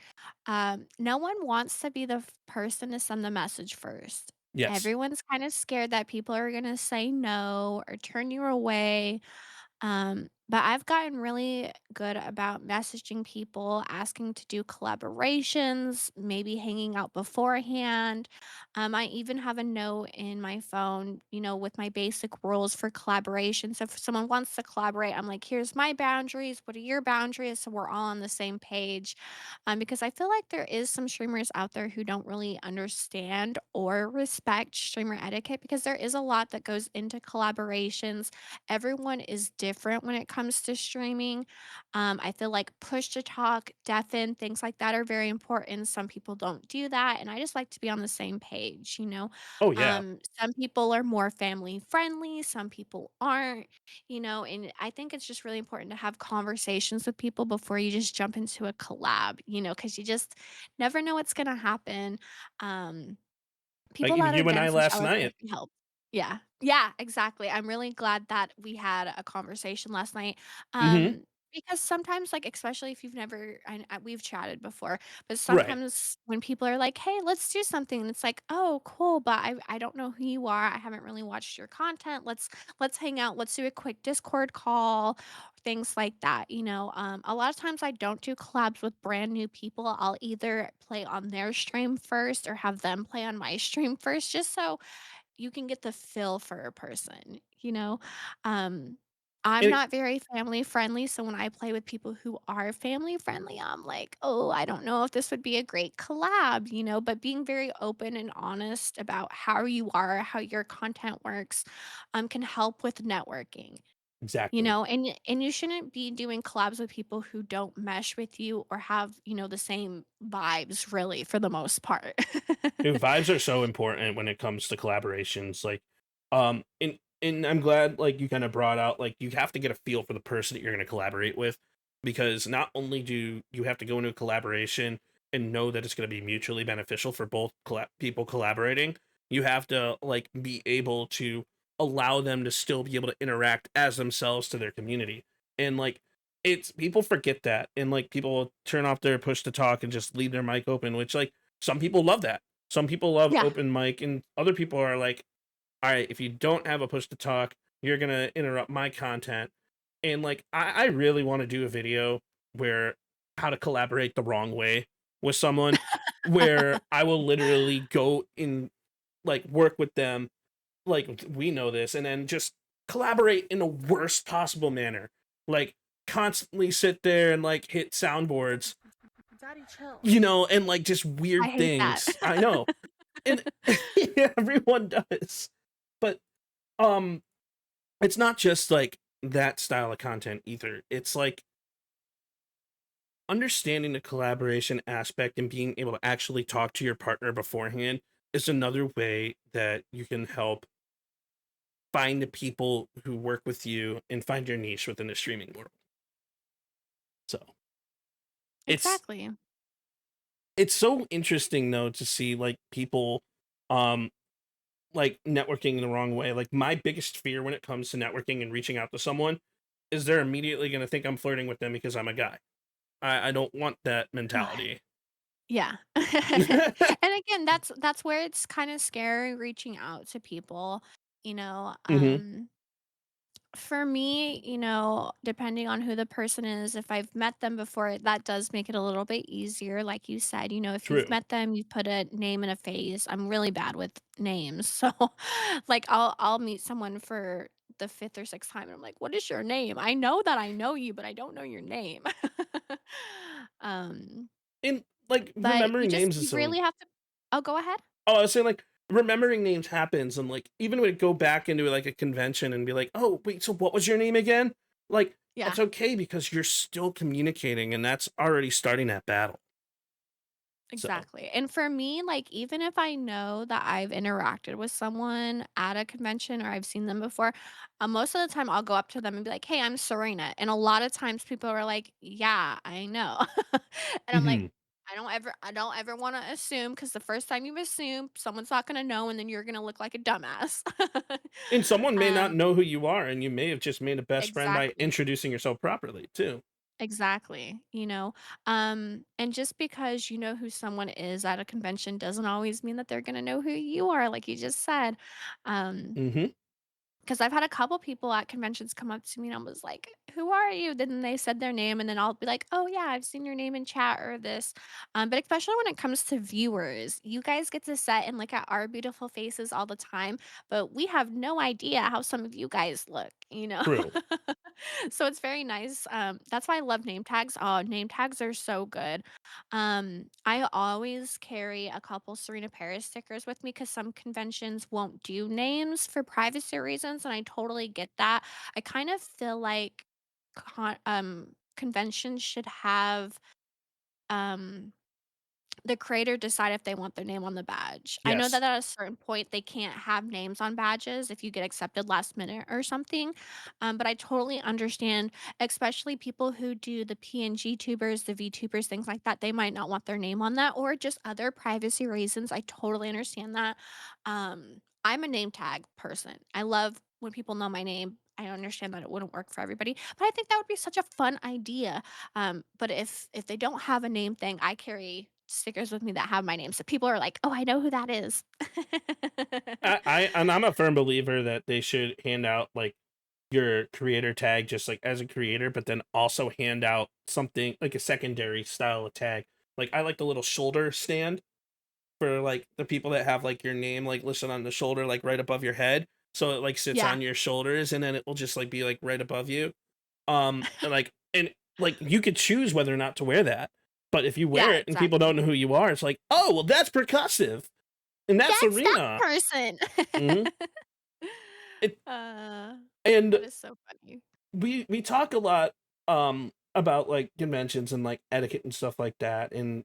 Speaker 3: No one wants to be the person to send the message first.
Speaker 1: Yes.
Speaker 3: Everyone's kind of scared that people are going to say no or turn you away. But I've gotten really good about messaging people, asking to do collaborations, maybe hanging out beforehand. I even have a note in my phone, with my basic rules for collaboration. So if someone wants to collaborate, I'm like, here's my boundaries. What are your boundaries? So we're all on the same page. Because I feel like there is some streamers out there who don't really understand or respect streamer etiquette because there is a lot that goes into collaborations. Everyone is different when it comes to streaming. I feel like push to talk, deafen, things like that are very important. Some people don't do that. And I just like to be on the same page.
Speaker 1: Oh yeah.
Speaker 3: Some people are more family friendly, some people aren't, and I think it's just really important to have conversations with people before you just jump into a collab, because you just never know what's going to happen. Um,
Speaker 1: Like
Speaker 3: People
Speaker 1: even
Speaker 3: that are
Speaker 1: you and I
Speaker 3: dense and
Speaker 1: last
Speaker 3: shallow
Speaker 1: night.
Speaker 3: can't be helped. Yeah. Yeah, exactly. I'm really glad that we had a conversation last night,
Speaker 1: Hmm.
Speaker 3: because sometimes, like, especially if you've never we've chatted before, but
Speaker 1: Right.
Speaker 3: sometimes when people are like, "Hey, let's do something," and it's like, "Oh, cool, but I don't know who you are. I haven't really watched your content. Let's hang out. Let's do a quick Discord call," things like that. A lot of times I don't do collabs with brand new people. I'll either play on their stream first or have them play on my stream first just so you can get the feel for a person. Um, I'm
Speaker 1: And it,
Speaker 3: not very family friendly, so when I play with people who are family friendly, I'm like, "Oh, I don't know if this would be a great collab," but being very open and honest about how you are, how your content works, can help with networking. You
Speaker 1: exactly.
Speaker 3: know, and you shouldn't be doing collabs with people who don't mesh with you or have the same vibes really for the most part.
Speaker 1: Dude, vibes are so important when it comes to collaborations. Like, and I'm glad like you kind of brought out like you have to get a feel for the person that you're going to collaborate with, because not only do you have to go into a collaboration and know that it's going to be mutually beneficial for both people collaborating, you have to like be able to allow them to still be able to interact as themselves to their community. And like it's people forget that, and like people turn off their push to talk and just leave their mic open, which like some people love that. Some people love
Speaker 3: Yeah.
Speaker 1: open mic, and other people are like, all right, if you don't have a push to talk, you're gonna interrupt my content. And like, I really want to do a video where how to collaborate the wrong way with someone, where I will literally go in, like, work with them, like we know this, and then just collaborate in the worst possible manner, like constantly sit there and like hit soundboards, and like just
Speaker 3: I
Speaker 1: weird
Speaker 3: hate that.
Speaker 1: things. I know, and everyone does, but um it's not just like that style of content either. It's like understanding the collaboration aspect and being able to actually talk to your partner beforehand is another way that you can help find the people who work with you and find your niche within the streaming world. So it's
Speaker 3: Exactly.
Speaker 1: it's so interesting though to see like people um like networking in the wrong way. Like my biggest fear when it comes to networking and reaching out to someone is they're immediately going to think I'm flirting with them because I'm a guy. I don't want that mentality.
Speaker 3: Yeah. And again, that's where it's kinda scary reaching out to people, you know,
Speaker 1: Hmm.
Speaker 3: For me, depending on who the person is, if I've met them before, that does make it a little bit easier. Like you said, if you've
Speaker 1: True.
Speaker 3: met them, you put a name and a face. I'm really bad with names. So like I'll meet someone for the fifth or sixth time and I'm like, what is your name? I know that I know you, but I don't know your name. um,
Speaker 1: And like
Speaker 3: but
Speaker 1: remembering names is
Speaker 3: you
Speaker 1: so.
Speaker 3: really have to. Oh, go ahead.
Speaker 1: Oh, I was saying like remembering names happens, and like even when we go back into like a convention and be like, oh wait, so what was your name again? Like
Speaker 3: Yeah.
Speaker 1: that's okay because you're still communicating, and that's already starting that battle. So.
Speaker 3: Exactly. And for me, like, even if I know that I've interacted with someone at a convention or I've seen them before, most of the time I'll go up to them and be like, "Hey, I'm Serena." And a lot of times people are like, "Yeah, I know." And I'm like,
Speaker 1: Mhm.
Speaker 3: I don't ever want to assume because the first time you assume, someone's not going to know and then you're going to look like a dumbass.
Speaker 1: And someone may not
Speaker 3: um,
Speaker 1: know who you are, and you may have just made a best friend by
Speaker 3: exactly.
Speaker 1: introducing yourself properly too.
Speaker 3: Exactly. And just because you know who someone is at a convention doesn't always mean that they're gonna know who you are, like you just said. Um,
Speaker 1: Hmm.
Speaker 3: because I've had a couple people at conventions come up to me and I was like, "Who are you?" Then they said their name, and then I'll be like, "Oh yeah, I've seen your name in chat or this." But especially when it comes to viewers, you guys get to sit and look at our beautiful faces all the time, but we have no idea how some of you guys look.
Speaker 1: True.
Speaker 3: So it's very nice. That's why I love name tags. Oh, name tags are so good. I always carry a couple Serena Paris stickers with me because some conventions won't do names for privacy reasons, and I totally get that. I kind of feel like conventions should have um the creator decide if they want their name on the badge. I know
Speaker 1: Yes.
Speaker 3: that at a certain point, they can't have names on badges if you get accepted last minute or something, but I totally understand, especially people who do the PNG tubers, the VTubers, things like that, they might not want their name on that or just other privacy reasons, I totally understand that. I'm a name tag person. I love when people know my name. I understand that it wouldn't work for everybody, but I think that would be such a fun idea. But if they don't have a name thing, I carry stickers with me that have my name, so people are like, "Oh, I know who that is."
Speaker 1: And I'm a firm believer that they should hand out like your creator tag just like as a creator, but then also hand out something like a secondary style of tag. Like I like the little shoulder stand for like the people that have like your name like listed on the shoulder, like right above your head. So it like sits
Speaker 3: Yeah.
Speaker 1: on your shoulders and then it will just like be like right above you. And like you could choose whether or not to wear that. But if you wear
Speaker 3: Yeah,
Speaker 1: it and people don't
Speaker 3: exactly.
Speaker 1: know who you are, it's like, oh well that's percussive. And that's
Speaker 3: That's that
Speaker 1: Serena.
Speaker 3: person.
Speaker 1: Hmm. It
Speaker 3: Uh,
Speaker 1: and
Speaker 3: that is so funny.
Speaker 1: we talk a lot about like conventions and like etiquette and stuff like that. And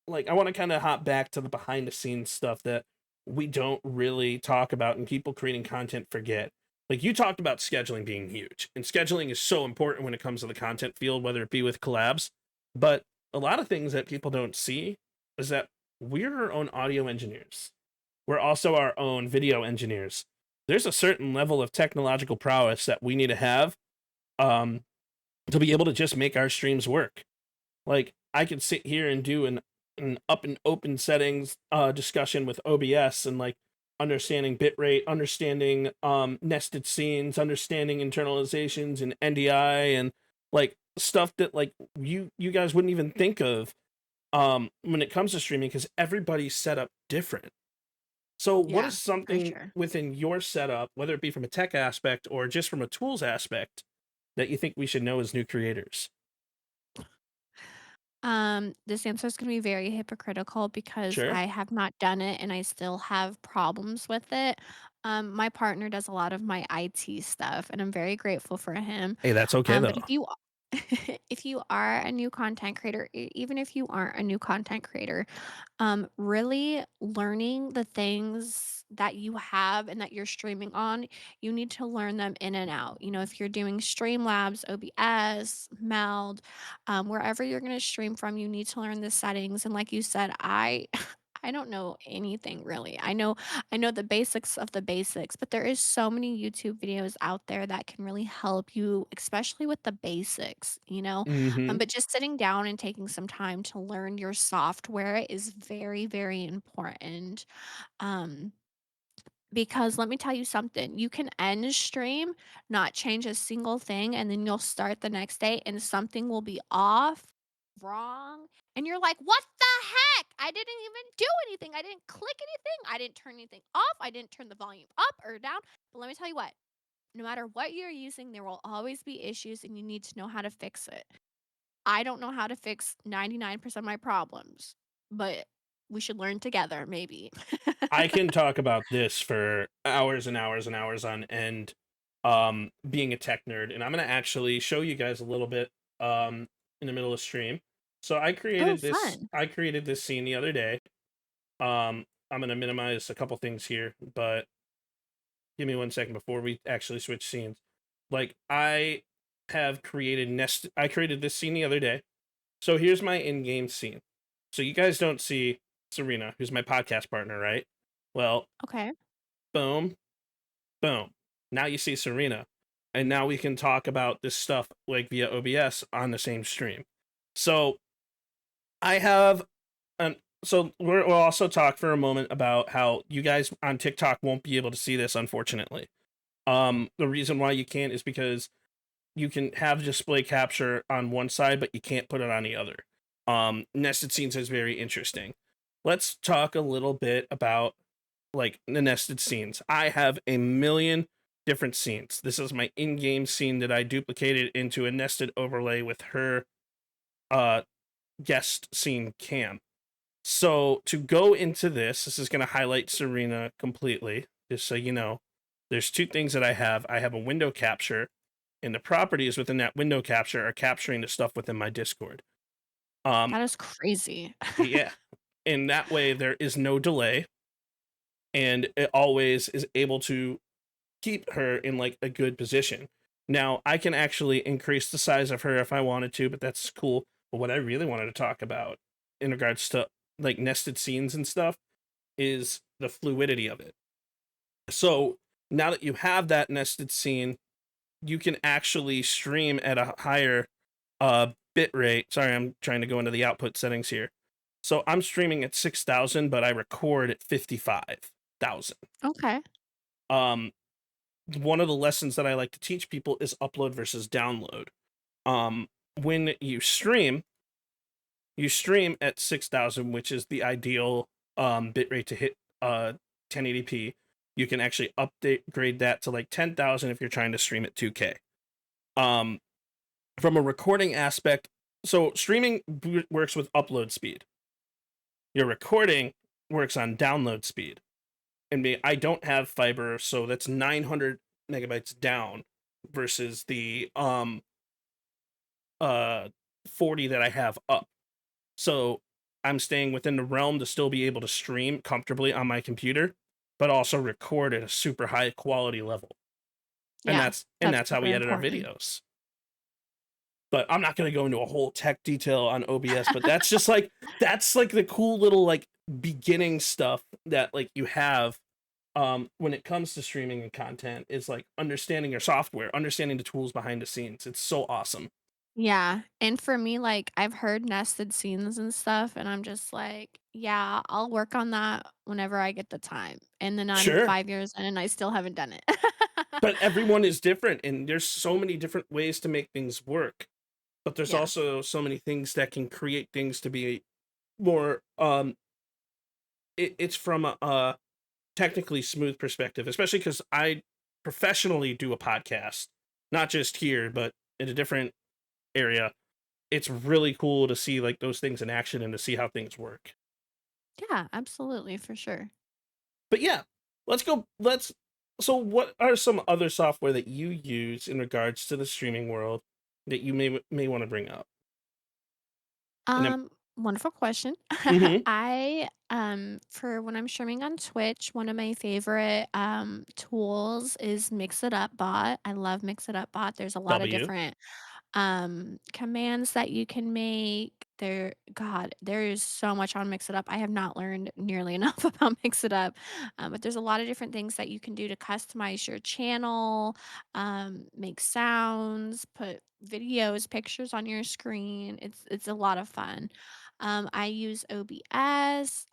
Speaker 1: like I want to kind of hop back to the behind the scenes stuff that we don't really talk about and people creating content forget. Like you talked about scheduling being huge, and scheduling is so important when it comes to the content field, whether it be with collabs. But a lot of things that people don't see is that we're our own audio engineers. We're also our own video engineers. There's a certain level of technological prowess that we need to have um, to be able to just make our streams work. Like I could sit here and do an up and open settings discussion with OBS and like understanding bitrate, understanding nested scenes, understanding internalizations and NDI and like stuff that like you guys wouldn't even think of when it comes to streaming because everybody's set up different. So what
Speaker 3: Yeah,
Speaker 1: is
Speaker 3: for
Speaker 1: something
Speaker 3: sure.
Speaker 1: within your setup, whether it be from a tech aspect or just from a tools aspect, that you think we should know as new creators?
Speaker 3: This answer is gonna be very hypocritical because
Speaker 1: Sure.
Speaker 3: I have not done it and I still have problems with it. My partner does a lot of my IT stuff, and I'm very grateful for him.
Speaker 1: Hey, that's okay
Speaker 3: But
Speaker 1: though.
Speaker 3: if you are a new content creator, even if you aren't a new content creator, really learning the things that you have and that you're streaming on, you need to learn them in and out. If you're doing Streamlabs, OBS, Meld, wherever you're going to stream from, you need to learn the settings. And like you said, I I don't know anything really. I know the basics of the basics, but there is so many YouTube videos out there that can really help you, especially with the basics.
Speaker 1: Mhm.
Speaker 3: But just sitting down and taking some time to learn your software is very, very important. Um, Because let me tell you something, you can end stream, not change a single thing, and then you'll start the next day and something will be off, wrong, and you're like, "What the heck? I didn't even do anything. I didn't click anything. I didn't turn anything off. I didn't turn the volume up or down." But let me tell you what, no matter what you're using, there will always be issues and you need to know how to fix it. I don't know how to fix 99% of my problems, but we should learn together maybe.
Speaker 1: I can talk about this for hours and hours and hours on end, being a tech nerd, and I'm gonna actually show you guys a little bit in the middle of stream. So
Speaker 3: Oh, fun.
Speaker 1: I created this scene the other day. I'm gonna minimize a couple things here, but give me 1 second before we actually switch scenes. Like I created this scene the other day. So here's my in-game scene. So you guys don't see Serena, who's my podcast partner, right? Well,
Speaker 3: Okay.
Speaker 1: boom, boom. Now you see Serena. And now we can talk about this stuff like via OBS on the same stream. So I have an we'll also talk for a moment about how you guys on TikTok won't be able to see this, unfortunately. The reason why you can't is because you can have display capture on one side, but you can't put it on the other. Nested scenes is very interesting. Let's talk a little bit about like the nested scenes. I have a million different scenes. This is my in-game scene that I duplicated into a nested overlay with her uh guest scene cam. So to go into this is going to highlight Serena completely, just so you know. There's two things that I have. I have a window capture, and the properties within that window capture are capturing the stuff within my Discord. Um,
Speaker 3: That is crazy.
Speaker 1: yeah, and that way there is no delay, and it always is able to keep her in like a good position. Now I can actually increase the size of her if I wanted to, but that's cool. But what I really wanted to talk about in regards to like nested scenes and stuff is the fluidity of it. So now that you have that nested scene, you can actually stream at a higher bit rate. Sorry, I'm trying to go into the output settings here. So I'm streaming at 6,000, but I record at 55,000.
Speaker 3: Okay.
Speaker 1: Um, One of the lessons that I like to teach people is upload versus download. When you stream at 6,000, which is the ideal bitrate to hit 1080p. You can actually grade that to like 10,000 if you're trying to stream at 2K. Um, from a recording aspect, so streaming works with upload speed. Your recording works on download speed. And I don't have fiber, so that's 900 megabytes down versus the uh 40 that I have up. So I'm staying within the realm to still be able to stream comfortably on my computer, but also record at a super high quality level. And
Speaker 3: Yeah, that's
Speaker 1: that's how
Speaker 3: super
Speaker 1: we edit our
Speaker 3: important.
Speaker 1: videos. But I'm not going to go into a whole tech detail on OBS, but that's just like that's like the cool little like beginning stuff that like you have when it comes to streaming and content is like understanding your software, understanding the tools behind the scenes. It's so awesome.
Speaker 3: Yeah, and for me, like, I've heard nested scenes and stuff, and I'm just like, "Yeah, I'll work on that whenever I get the time." And then I'm
Speaker 1: Sure.
Speaker 3: 5 years in and I still haven't done it.
Speaker 1: But everyone is different and there's so many different ways to make things work. But there's
Speaker 3: Yeah,
Speaker 1: also so many things that can create things to be more it's from a technically smooth perspective, especially because I professionally do a podcast, not just here, but in a different area. It's really cool to see like those things in action and to see how things work.
Speaker 3: yeah, absolutely, for sure.
Speaker 1: But yeah, let's so what are some other software that you use in regards to the streaming world that you may want to bring up? And then
Speaker 3: Wonderful question.
Speaker 1: mhm,
Speaker 3: For when I'm streaming on Twitch, one of my favorite, tools is Mix It Up Bot. I love Mix It Up Bot. There's a lot of
Speaker 1: W.
Speaker 3: different commands that you can make. There is so much on Mix It Up. I have not learned nearly enough about Mix It Up, but there's a lot of different things that you can do to customize your channel, make sounds, put videos, pictures on your screen. It's a lot of fun. I use OBS.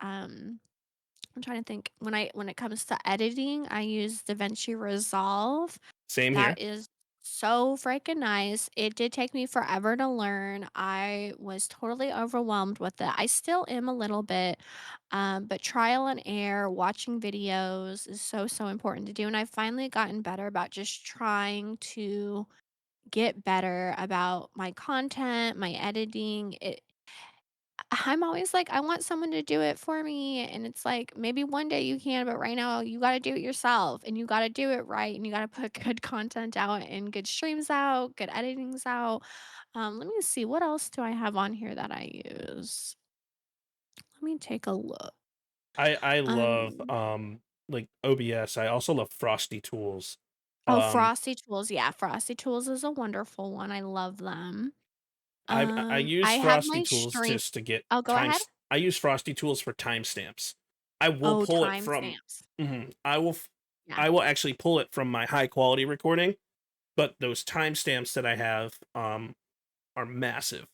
Speaker 3: I'm trying to think. When it comes to editing, I use DaVinci Resolve.
Speaker 1: Same here.
Speaker 3: That is so freaking nice. It did take me forever to learn. I was totally overwhelmed with it. I still am a little bit, but trial and error, watching videos is so, so important to do. And I've finally gotten better about just trying to get better about my content, my editing. I'm always like, I want someone to do it for me. And it's like, maybe one day you can, but right now you got to do it yourself and you got to do it right. And you got to put good content out and good streams out, good editings out. Let me see. What else do I have on here that I use? Let me take a look.
Speaker 1: I love
Speaker 3: Um,
Speaker 1: like OBS. I also love Frosty Tools.
Speaker 3: oh,
Speaker 1: Um,
Speaker 3: Frosty Tools. Yeah, Frosty Tools is a wonderful one. I love them.
Speaker 1: I use
Speaker 3: I have
Speaker 1: Frosty
Speaker 3: my
Speaker 1: Tools
Speaker 3: stream.
Speaker 1: just to get
Speaker 3: Oh, go ahead.
Speaker 1: times. I use Frosty Tools for timestamps. I will
Speaker 3: Oh,
Speaker 1: pull it from.
Speaker 3: timestamps.
Speaker 1: I will.
Speaker 3: Yeah.
Speaker 1: I will actually pull it from my high quality recording, but those timestamps that I have are massive.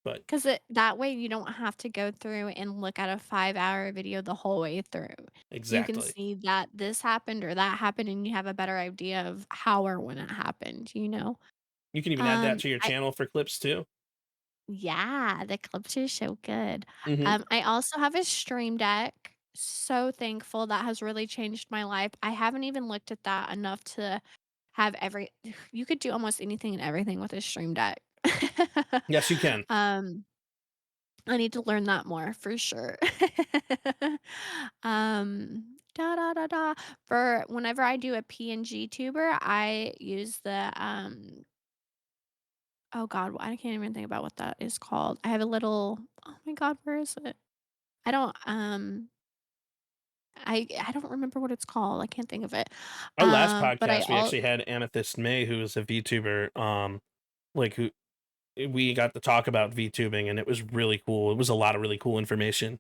Speaker 1: But
Speaker 3: 'Cause it that way you don't have to go through and look at a 5-hour video the whole way through. You can
Speaker 1: exactly,
Speaker 3: see that this happened or that happened, and you have a better idea of how or when it happened, you know?
Speaker 1: you can even add that to your
Speaker 3: I
Speaker 1: channel for clips too.
Speaker 3: Yeah, the clips are so good.
Speaker 1: Hmm.
Speaker 3: I also have a Stream Deck. So thankful, that has really changed my life. I haven't even looked at that enough to have every you could do almost anything and everything with a Stream Deck.
Speaker 1: Yes, you can.
Speaker 3: Um I need to learn that more for sure. For whenever I do a PNG tuber, I use the, oh god, I can't even think about what that is called. I have a little oh my god, where is it? I don't, I don't remember what it's called, I can't think of it.
Speaker 1: Our last
Speaker 3: But I
Speaker 1: podcast, we
Speaker 3: all
Speaker 1: actually had Amethyst May, who is a VTuber. Like who we got to talk about VTubing, and it was really cool. It was a lot of really cool information.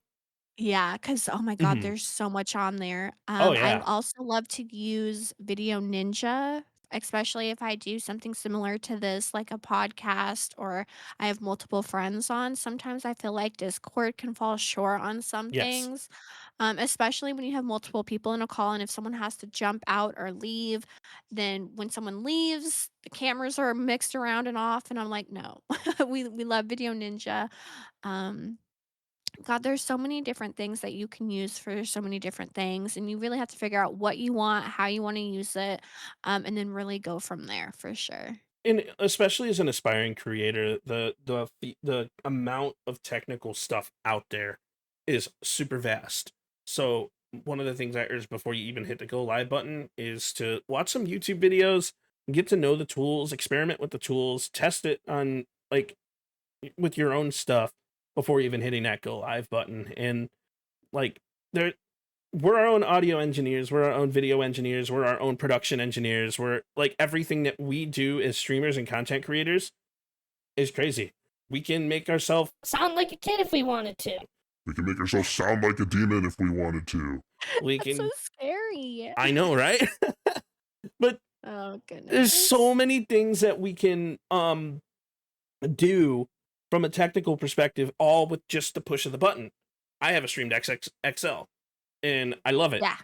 Speaker 3: Yeah, cause oh my god,
Speaker 1: Hmm.
Speaker 3: there's so much on there.
Speaker 1: Oh
Speaker 3: I
Speaker 1: yeah.
Speaker 3: also love to use Video Ninja, especially if I do something similar to this, like a podcast or I have multiple friends on. Sometimes I feel like Discord can fall short on some
Speaker 1: Yes.
Speaker 3: things, especially when you have multiple people in a call, and if someone has to jump out or leave, then when someone leaves, the cameras are mixed around and off, and I'm like, "No." We love Video Ninja. Um God, there's so many different things that you can use for so many different things, and you really have to figure out what you want, how you wanna use it, and then really go from there for sure.
Speaker 1: And especially as an aspiring creator, the amount of technical stuff out there is super vast. So one of the things I urge before you even hit the go live button is to watch some YouTube videos, get to know the tools, experiment with the tools, test it on like with your own stuff before even hitting that go live button. And like there we're our own audio engineers, we're our own video engineers, we're our own production engineers, we're like everything that we do as streamers and content creators is crazy. We can make ourselves
Speaker 4: sound like a kid if we wanted to.
Speaker 5: We can make ourselves sound like a demon if we wanted to.
Speaker 1: we
Speaker 3: That's so
Speaker 1: can
Speaker 3: scary.
Speaker 1: I know, right? But
Speaker 3: Oh,
Speaker 1: there's so
Speaker 3: goodness.
Speaker 1: many things that we can do from a technical perspective, all with just the push of the button. I have a Stream Deck XL and I love it.
Speaker 3: Yeah.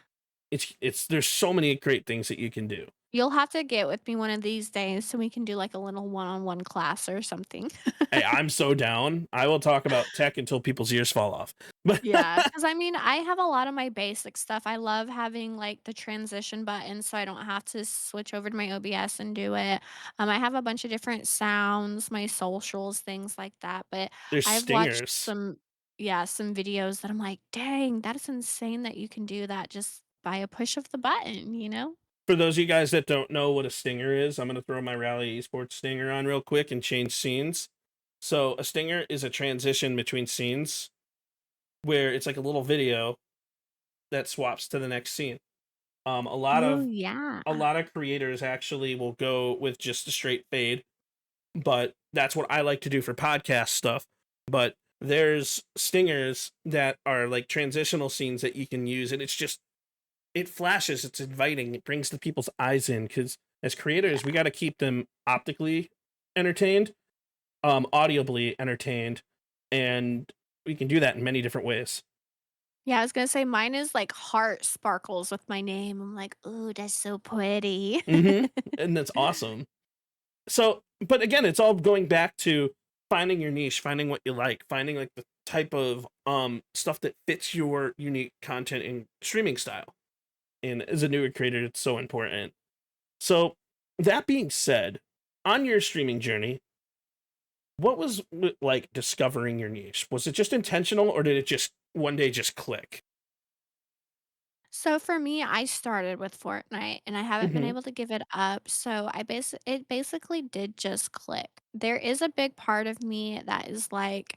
Speaker 1: It's there's so many great things that you can do.
Speaker 3: You'll have to get with me one of these days so we can do, like, a little one-on-one class or something.
Speaker 1: Hey, I'm so down. I will talk about tech until people's ears fall off. But
Speaker 3: Yeah, because I mean, I have a lot of my basic stuff. I love having, like, the transition button so I don't have to switch over to my OBS and do it. I have a bunch of different sounds, my socials, things like that, but
Speaker 1: there's
Speaker 3: I've watched
Speaker 1: stingers.
Speaker 3: some videos that I'm like, "Dang, that is insane that you can do that just by a push of the button," you know?
Speaker 1: For those of you guys that don't know what a stinger is, I'm going to throw my Rally Esports stinger on real quick and change scenes. So, a stinger is a transition between scenes where it's like a little video that swaps to the next scene. Um, a lot
Speaker 3: Oh,
Speaker 1: of
Speaker 3: yeah.
Speaker 1: a lot of creators actually will go with just a straight fade, but that's what I like to do for podcast stuff. But there's stingers that are like transitional scenes that you can use, and it flashes, it's inviting, it brings the people's eyes in because as creators, we got to keep them optically entertained, audibly entertained, and we can do that in many different ways.
Speaker 3: Yeah, I was gonna say mine is like heart sparkles with my name. I'm like, "Ooh, that's so pretty."
Speaker 1: And that's awesome. So, but again, it's all going back to finding your niche, finding what you like, finding like the type of stuff that fits your unique content and streaming style. And as a newer creator, it's so important. So, that being said, on your streaming journey, what was like discovering your niche? Was it just intentional, or did it just one day just click?
Speaker 3: So for me, I started with Fortnite and I haven't been
Speaker 1: Hmm.
Speaker 3: able to give it up. So it basically did just click. There is a big part of me that is like,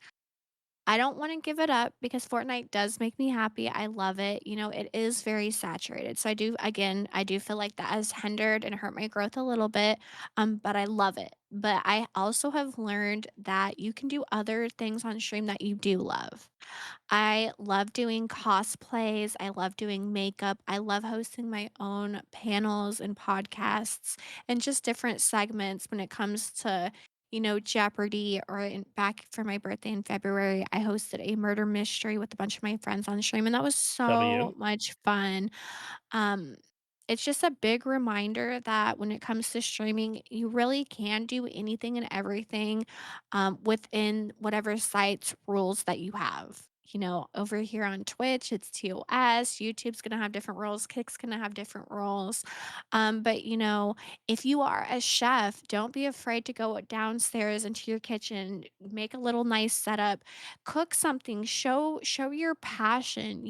Speaker 3: I don't want to give it up because Fortnite does make me happy. I love it. You know, it is very saturated. So I do feel like that has hindered and hurt my growth a little bit. But I love it. But I also have learned that you can do other things on stream that you do love. I love doing cosplays. I love doing makeup. I love hosting my own panels and podcasts and just different segments when it comes to, Jeopardy back for my birthday in February, I hosted a murder mystery with a bunch of my friends on stream and that was
Speaker 1: W.
Speaker 3: so much fun. Um, it's just a big reminder that when it comes to streaming, you really can do anything and everything within whatever site's rules that you have. Over here on Twitch, it's TOS. YouTube's going to have different rules. Kick's going to have different rules. But if you are a chef, don't be afraid to go downstairs into your kitchen, make a little nice setup, cook something, show your passion.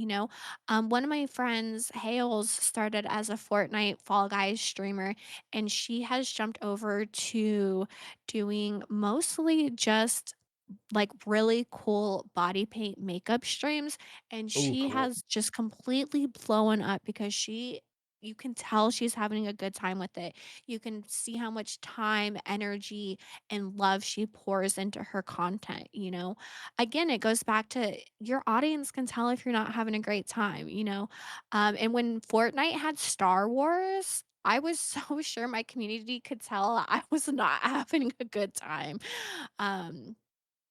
Speaker 3: One of my friends, Hales, started as a Fortnite Fall Guys streamer, and she has jumped over to doing mostly just like really cool body paint makeup streams. And
Speaker 1: Oh,
Speaker 3: she
Speaker 1: cool.
Speaker 3: has just completely blown up because you can tell she's having a good time with it. You can see how much time, energy, and love she pours into her content. Again, it goes back to your audience can tell if you're not having a great time. And when Fortnite had Star Wars, I was so sure my community could tell I was not having a good time. Um,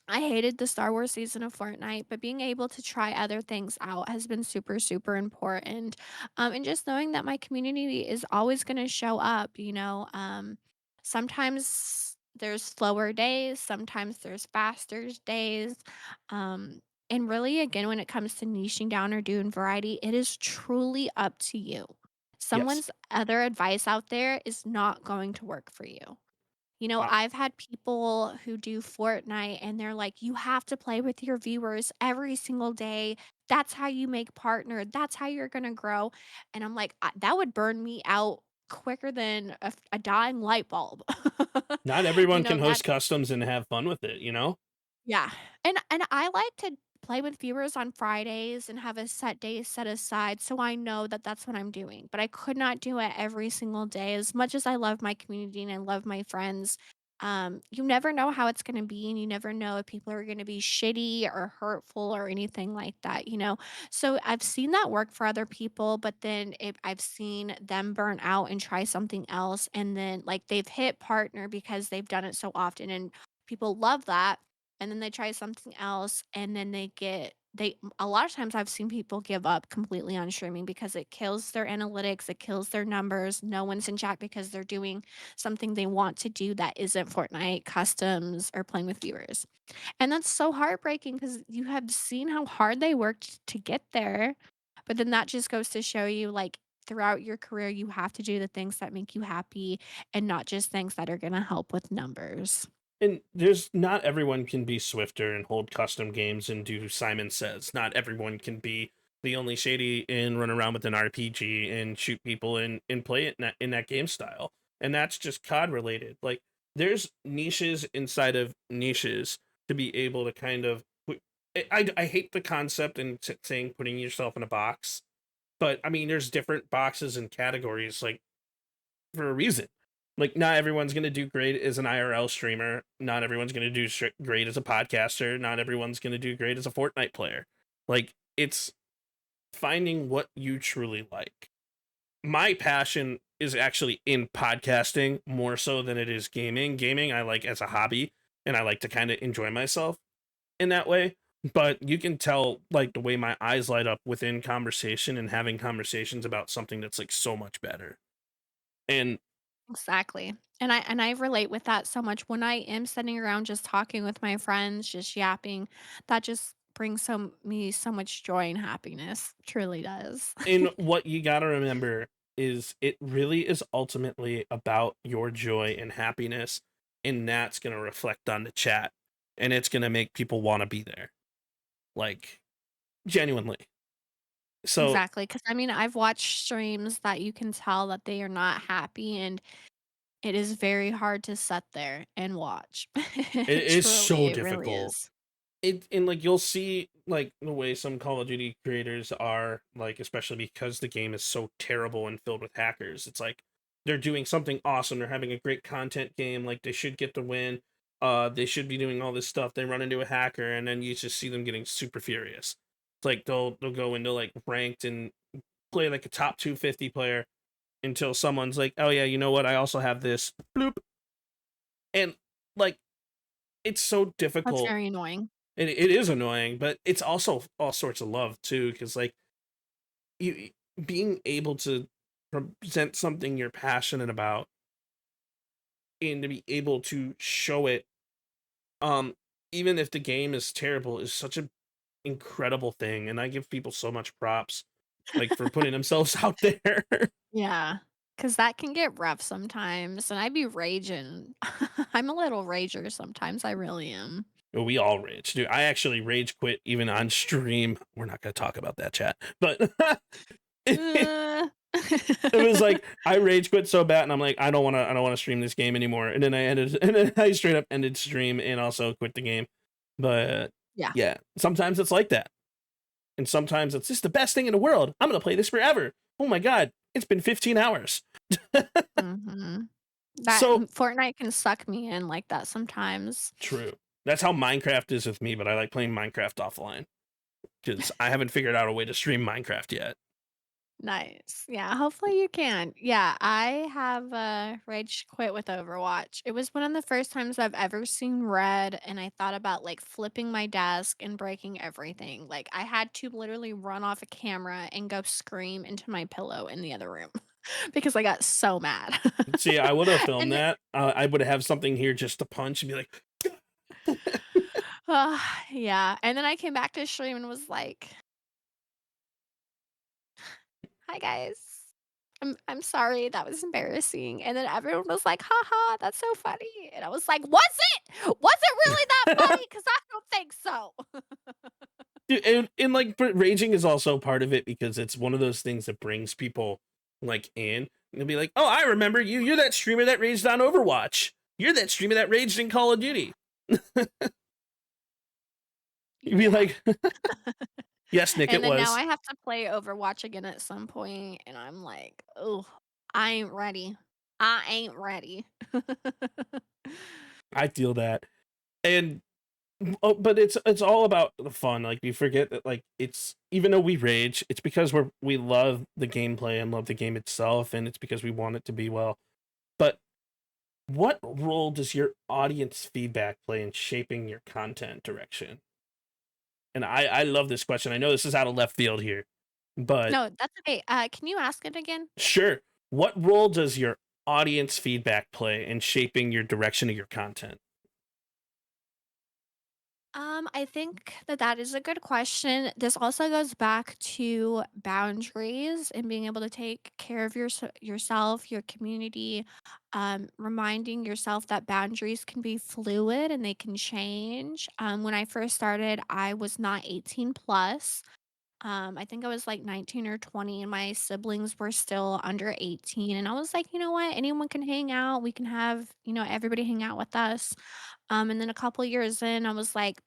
Speaker 3: I hated the Star Wars season of Fortnite, but being able to try other things out has been super, super important. And just knowing that my community is always going to show up. Sometimes there's slower days, sometimes there's faster days. Um, and really, again, when it comes to niching down or doing variety, it is truly up to you.
Speaker 1: Yes.
Speaker 3: Someone's other advice out there is not going to work for you.
Speaker 1: Uh,
Speaker 3: I've had people who do Fortnite and they're like, you have to play with your viewers every single day. That's how you make partner. That's how you're going to grow. And I'm like, that would burn me out quicker than a dying light bulb.
Speaker 1: Not everyone can
Speaker 3: That
Speaker 1: host customs and have fun with it, you know?
Speaker 3: yeah. And I like to play with viewers on Fridays and have a set day set aside so I know that that's what I'm doing. But I could not do it every single day as much as I love my community and I love my friends. You never know how it's going to be and you never know if people are going to be shitty or hurtful or anything like that. So I've seen that work for other people, but then I've seen them burn out and try something else and then like they've hit partner because they've done it so often and people love that and then they try something else and then they a lot of times I've seen people give up completely on streaming because it kills their analytics, it kills their numbers. No one's in chat because they're doing something they want to do that isn't Fortnite customs or playing with viewers. And that's so heartbreaking because you have seen how hard they worked to get there. But then that just goes to show you like throughout your career you have to do the things that make you happy and not just things that are going to help with numbers.
Speaker 1: And there's not everyone can be Swifter and hold custom games and do Simon Says. Not everyone can be the only shady and run around with an RPG and shoot people and play it in that game style. And that's just COD related. Like there's niches inside of niches to be able to kind of I hate the concept and saying putting yourself in a box, but I mean there's different boxes and categories like for a reason. Like, not everyone's going to do great as an IRL streamer. Not everyone's going to do great as a podcaster. Not everyone's going to do great as a Fortnite player. Like, it's finding what you truly like. My passion is actually in podcasting more so than it is gaming. Gaming, I like as a hobby, and I like to kind of enjoy myself in that way. but you can tell like the way my eyes light up within conversation and having conversations about something that's like so much better. And
Speaker 3: Exactly. And I relate with that so much when I am sitting around just talking with my friends, just yapping, that just brings me so much joy and happiness. Truly does.
Speaker 1: and what you got to remember is it really is ultimately about your joy and happiness, and that's going to reflect on the chat, and it's going to make people want to be there, like genuinely. So
Speaker 3: Exactly. Because I mean, I've watched streams that you can tell that they are not happy, and it is very hard to sit there and watch.
Speaker 1: it is
Speaker 3: Truly,
Speaker 1: so
Speaker 3: it really
Speaker 1: difficult.
Speaker 3: is.
Speaker 1: It and like you'll see like the way some Call of Duty creators are, like especially because the game is so terrible and filled with hackers. It's like they're doing something awesome. They're having a great content game. Like they should get the win. They should be doing all this stuff. They run into a hacker, and then you just see them getting super furious. It's like they'll go into like ranked and play like a top 250 player until someone's like, oh yeah, you know what? I also have this. Bloop. And like it's so
Speaker 3: That's
Speaker 1: difficult,
Speaker 3: very annoying.
Speaker 1: and it is annoying, but it's also all sorts of love too, because like you being able to present something you're passionate about and to be able to show it, um, even if the game is terrible, is such an incredible thing, and I give people so much props, like for putting themselves out there.
Speaker 3: Yeah, cause that can get rough sometimes, and I be raging. I'm a little rager sometimes, I really am.
Speaker 1: We all rage, dude. I actually rage quit even on stream. We're not gonna talk about that, chat, but
Speaker 3: Uh.
Speaker 1: it was like I rage quit so bad, and I'm like, I don't want to stream this game anymore. And then I ended, and then I straight up ended stream and also quit the game. But
Speaker 3: Yeah.
Speaker 1: yeah, sometimes it's like that, and sometimes it's just the best thing in the world. I'm gonna play this forever. Oh my god, it's been 15 hours.
Speaker 3: Mhm.
Speaker 1: So
Speaker 3: Fortnite can suck me in like that sometimes.
Speaker 1: true. That's how Minecraft is with me, but I like playing Minecraft offline because I haven't figured out a way to stream Minecraft yet.
Speaker 3: Nice. Yeah, hopefully you can. Yeah, I have, rage quit with Overwatch. It was one of the first times I've ever seen red, and I thought about, like, flipping my desk and breaking everything. Like, I had to literally run off a camera and go scream into my pillow in the other room because I got so mad.
Speaker 1: See, I would have filmed
Speaker 3: And then
Speaker 1: that. I would have something here just to punch and be like,
Speaker 3: yeah, and then I came back to stream and was like, "Hi, guys. I'm sorry, that was embarrassing." And then everyone was like, "Ha ha, that's so funny." And I was like, "Was it? Was it really that funny? Because I don't think so."
Speaker 1: dude, and like, but raging is also part of it because it's one of those things that brings people like in. And they'll be like, "Oh, I remember you. You're that streamer that raged on Overwatch. You're that streamer that raged in Call of Duty." You'd be
Speaker 3: Yeah.
Speaker 1: like, "Yes, Nick, it
Speaker 3: And then now
Speaker 1: was."
Speaker 3: I have to play Overwatch again at some point, and I'm like, "Oh, I ain't ready. I ain't ready."
Speaker 1: I feel that, and oh, but it's all about the fun. Like we forget that, like it's even though we rage, it's because we love the gameplay and love the game itself, and it's because we want it to be well. But what role does your audience feedback play in shaping your content direction? And I love this question. I know this is out of left field here, but
Speaker 3: No, that's okay. Can you ask it again?
Speaker 1: sure. What role does your audience feedback play in shaping your direction of your content?
Speaker 3: I think that that is a good question. This also goes back to boundaries and being able to take care of yourself, your community, reminding yourself that boundaries can be fluid and they can change. When I first started, I was not 18 plus. I think I was like 19 or 20, and my siblings were still under 18. And I was like, you know what? Anyone can hang out. We can have, everybody hang out with us. And then a couple years in, I was like,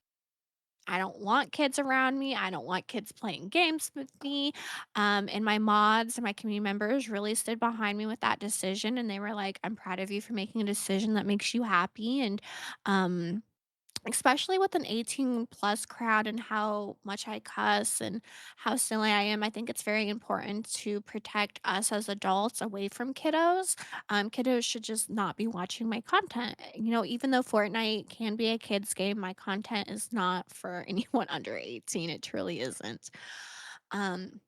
Speaker 3: I don't want kids around me. I don't want kids playing games with me. And my mods and my community members really stood behind me with that decision. And they were like, I'm proud of you for making a decision that makes you happy. And um, especially with an 18 plus crowd and how much I cuss and how silly I am. I think it's very important to protect us as adults away from kiddos. Kiddos should just not be watching my content. Even though Fortnite can be a kid's game, my content is not for anyone under 18. It truly isn't. Um,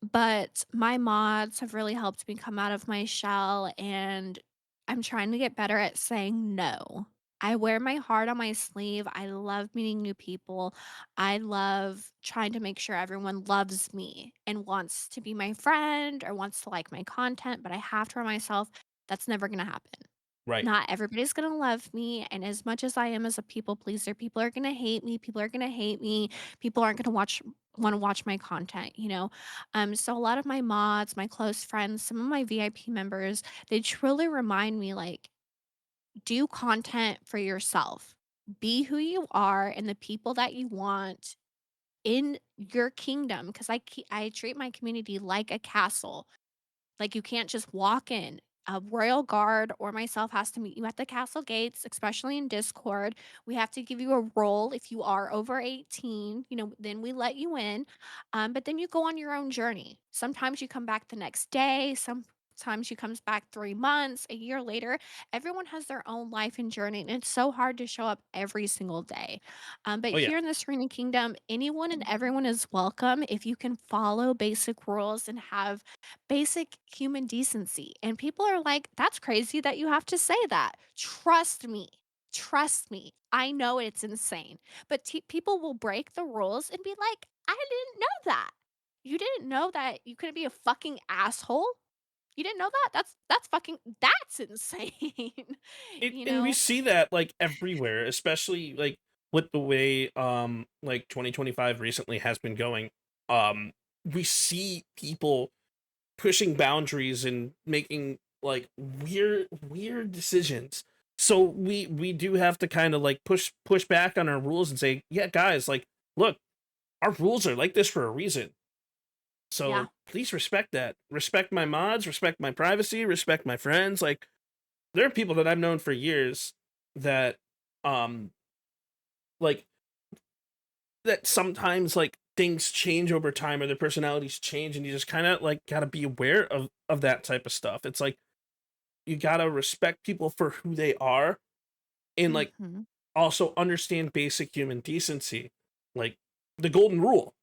Speaker 3: but my mods have really helped me come out of my shell, and I'm trying to get better at saying no. I wear my heart on my sleeve. I love meeting new people. I love trying to make sure everyone loves me and wants to be my friend or wants to like my content, but I have to remind myself that's never going to happen.
Speaker 1: Right.
Speaker 3: Not everybody's gonna love me, and as much as I am as a people pleaser, people are gonna hate me, people aren't gonna wanna watch my content. So a lot of my mods, my close friends, some of my VIP members, they truly remind me, like, do content for yourself. Be who you are and the people that you want in your kingdom, because I treat my community like a castle. Like, you can't just walk in. A royal guard or myself has to meet you at the castle gates, especially in Discord. We have to give you a role if you are over 18, then we let you in. But then you go on your own journey. Sometimes you come back the next day, sometimes you comes back 3 months, a year later. Everyone has their own life and journey, and it's so hard to show up every single day. But
Speaker 1: Oh yeah.
Speaker 3: here in the Serena Kingdom, anyone and everyone is welcome if you can follow basic rules and have basic human decency. And people are like, that's crazy that you have to say that. Trust me. Trust me. I know it's insane. But people will break the rules and be like, I didn't know that. You didn't know that you couldn't be a fucking asshole? You didn't know that? That's insane. you
Speaker 1: And we
Speaker 3: know?
Speaker 1: see that like everywhere, especially like with the way like 2025 recently has been going. Um we see people pushing boundaries and making like weird decisions. So we do have to kind of like push back on our rules and say, yeah, guys, like, look, our rules are like this for a reason.
Speaker 3: Yeah.
Speaker 1: So please respect that. Respect my mods, respect my privacy, respect my friends. Like, there are people that I've known for years that um like that sometimes like things change over time or their personalities change, and you just kind of like got to be aware of that type of stuff. It's like you got to respect people for who they are, and like
Speaker 3: Mhm.
Speaker 1: also understand basic human decency, like the golden rule,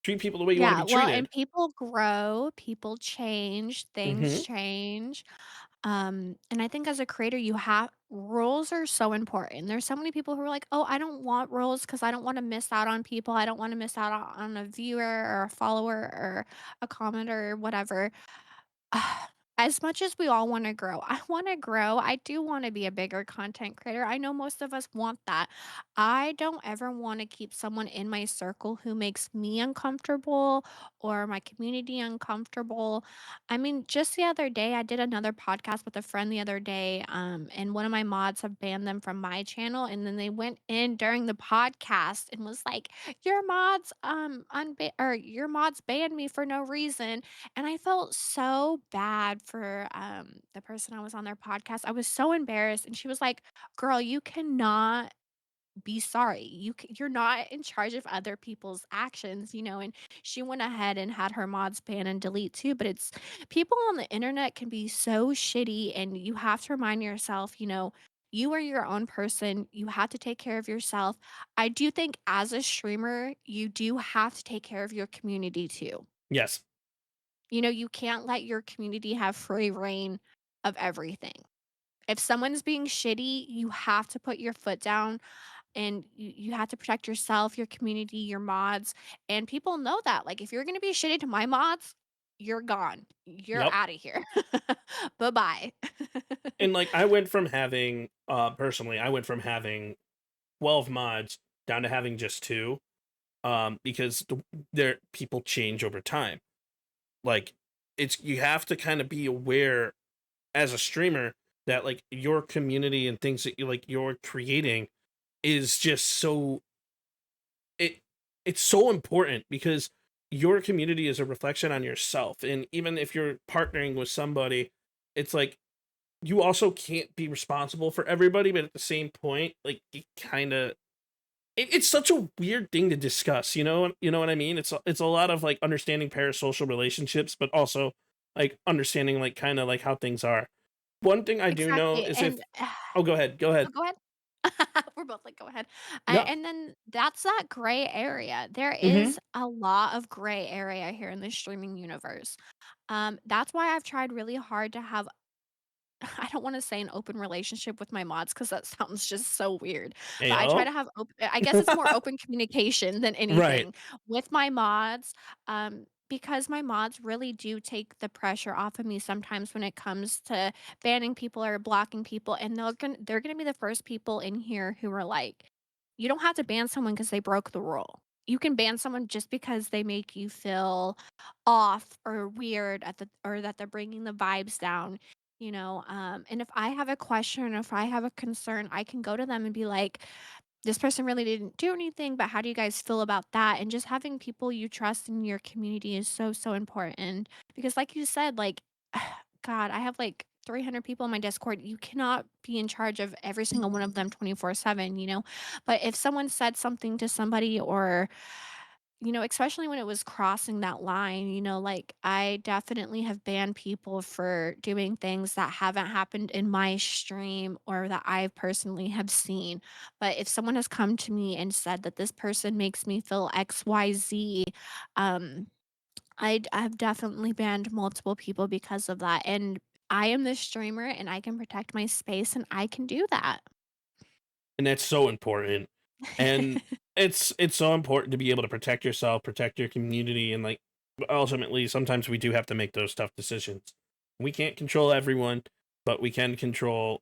Speaker 1: treat people the way you want to
Speaker 3: Yeah,
Speaker 1: be
Speaker 3: well,
Speaker 1: treated.
Speaker 3: and people grow, people change, things
Speaker 1: Hmm.
Speaker 3: change. And I think as a creator, you have rules are so important. There's so many people who are like, "Oh, I don't want rules because I don't want to miss out on people. I don't want to miss out on a viewer or a follower or a commenter or whatever." As much as we all wanna grow, I wanna grow. I do wanna be a bigger content creator. I know most of us want that. I don't ever wanna keep someone in my circle who makes me uncomfortable or my community uncomfortable. I mean, just the other day, I did another podcast with a friend the other day, and one of my mods have banned them from my channel, and then they went in during the podcast and was like, your mods banned me for no reason." And I felt so bad for, the person I was on their podcast. I was so embarrassed, and she was like, "Girl, you cannot be sorry. You're not in charge of other people's actions." And she went ahead and had her mods ban and delete too, but it's people on the internet can be so shitty, and you have to remind yourself, you are your own person. You have to take care of yourself. I do think as a streamer, you do have to take care of your community too.
Speaker 1: Yes.
Speaker 3: You can't let your community have free reign of everything. If someone's being shitty, you have to put your foot down, and you have to protect yourself, your community, your mods. And people know that. Like, if you're going to be shitty to my mods, you're gone. You're
Speaker 1: Yep.
Speaker 3: out of here. Bye bye.
Speaker 1: And like I went from having personally, I went from having 12 mods down to having just two, because their people change over time. Like, it's you have to kind of be aware as a streamer that like your community and things that you're creating is just it it's so important, because your community is a reflection on yourself. And even if you're partnering with somebody, it's like you also can't be responsible for everybody, but at the same point, like it kind of it's such a weird thing to discuss, you know what I mean? It's a lot of like understanding parasocial relationships, but also like understanding like kind of like how things are. One thing I do know
Speaker 3: Exactly,
Speaker 1: is if
Speaker 3: and
Speaker 1: oh, go ahead, go ahead.
Speaker 3: oh, go ahead. We're both like, "Go ahead."
Speaker 1: No.
Speaker 3: And then that's that gray area. There
Speaker 1: Mhm.
Speaker 3: is a lot of gray area here in the streaming universe. That's why I've tried really hard to have I don't wanna say an open relationship with my mods because that sounds just so weird, but I try
Speaker 1: Ayo.
Speaker 3: to have I guess it's more open communication than
Speaker 1: Right.
Speaker 3: anything with my mods, because my mods really do take the pressure off of me sometimes when it comes to banning people or blocking people, and they're gonna be the first people in here who are like, "You don't have to ban someone because they broke the rule. You can ban someone just because they make you feel off or weird or that they're bringing the vibes down." And if I have a question or if I have a concern, I can go to them and be like, this person really didn't do anything, but how do you guys feel about that? And just having people you trust in your community is so, so important. Because, like you said, like, God, I have like 300 people in my Discord. You cannot be in charge of every single one of them 24/7, you know? But if someone said something to somebody or especially when it was crossing that line, like, I definitely have banned people for doing things that haven't happened in my stream or that I personally have seen. But if someone has come to me and said that this person makes me feel XYZ, um, I've definitely banned multiple people because of that. And I am this streamer and I can protect my space and I can do that.
Speaker 1: And that's so important. And it's so important to be able to protect yourself, protect your community, and like ultimately sometimes we do have to make those tough decisions. We can't control everyone, but we can control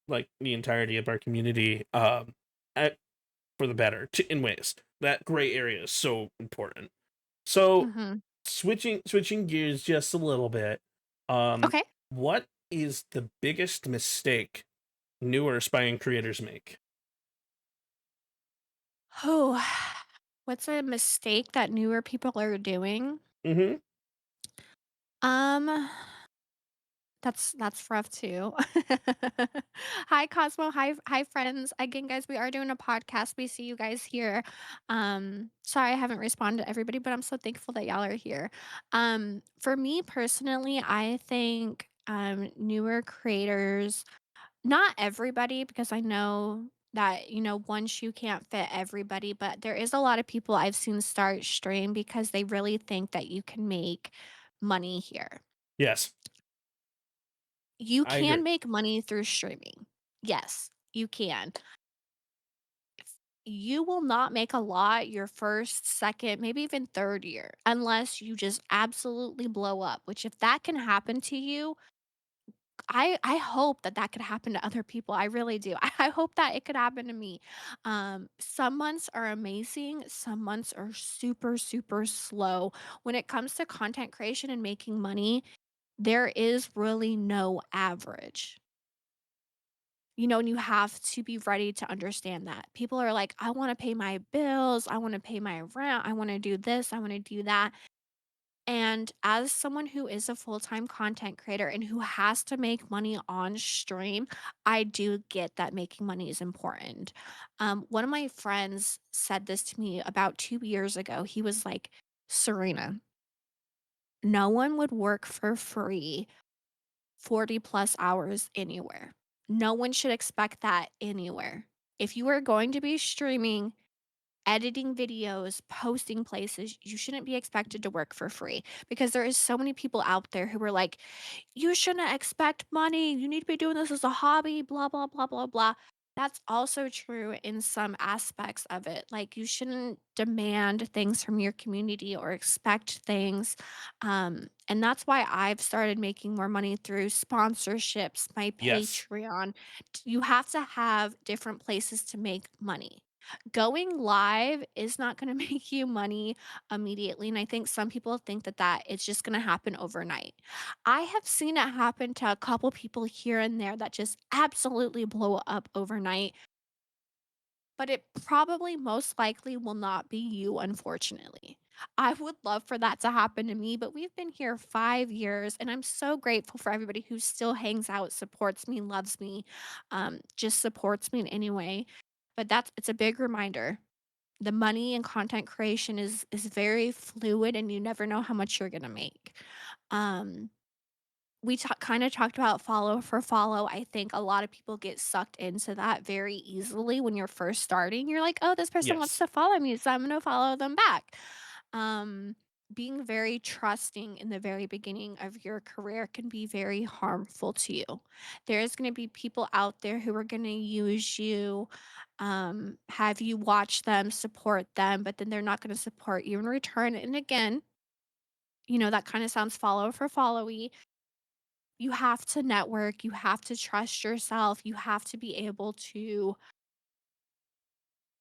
Speaker 1: like the entirety of our community at, for the better in ways. That gray area is so important. So
Speaker 3: Mhm.
Speaker 1: switching gears just a little bit. Um
Speaker 3: Okay.
Speaker 1: what is the biggest mistake newer aspiring creators make?
Speaker 3: Oh, what's a mistake that newer people are doing?
Speaker 1: Mhm.
Speaker 3: Um, that's rough too. Hi Cosmo, hi friends. Again, guys, we are doing a podcast. We see you guys here. Sorry I haven't responded to everybody, but I'm so thankful that y'all are here. For me personally, I think newer creators, not everybody, because I know that, one shoe can't fit everybody, but there is a lot of people I've seen start stream because they really think that you can make money here.
Speaker 1: Yes,
Speaker 3: You
Speaker 1: I
Speaker 3: can
Speaker 1: agree.
Speaker 3: make money through streaming. Yes, you can. You will not make a lot your first, second, maybe even third year unless you just absolutely blow up, which if that can happen to you, I hope that that could happen to other people. I really do. I hope that it could happen to me. Some months are amazing. Some months are super, super slow. When it comes to content creation and making money, there is really no average. And you have to be ready to understand that. People are like, I want to pay my bills. I want to pay my rent. I want to do this. I want to do that. And as someone who is a full time content creator and who has to make money on stream, I do get that making money is important. One of my friends said this to me about 2 years ago. He was like, Serena, no one would work for free 40 plus hours anywhere. No one should expect that anywhere. If you are going to be streaming, editing videos, posting places, you shouldn't be expected to work for free because there is so many people out there who are like, you shouldn't expect money. You need to be doing this as a hobby, blah, blah, blah, blah, blah. That's also true in some aspects of it. Like, you shouldn't demand things from your community or expect things. And that's why I've started making more money through sponsorships, my
Speaker 1: Yes.
Speaker 3: Patreon. You have to have different places to make money. Going live is not gonna make you money immediately, and I think some people think that it's just gonna happen overnight. I have seen it happen to a couple people here and there that just absolutely blow up overnight, but it probably most likely will not be you, unfortunately. I would love for that to happen to me, but we've been here 5 years, and I'm so grateful for everybody who still hangs out, supports me, loves me, just supports me in any way. But it's a big reminder. The money and content creation is very fluid, and you never know how much you're gonna make. Um, we kinda talked about follow for follow. I think a lot of people get sucked into that very easily when you're first starting. You're like, "Oh, this person wants
Speaker 1: Yes.
Speaker 3: to follow me, so I'm gonna follow them back." Um, Being very trusting in the very beginning of your career can be very harmful to you. There's gonna be people out there who are gonna use you, have you watch them, support them, but then they're not gonna support you in return, and again, that kinda sounds follow for followy. You have to network, you have to trust yourself, you have to be able to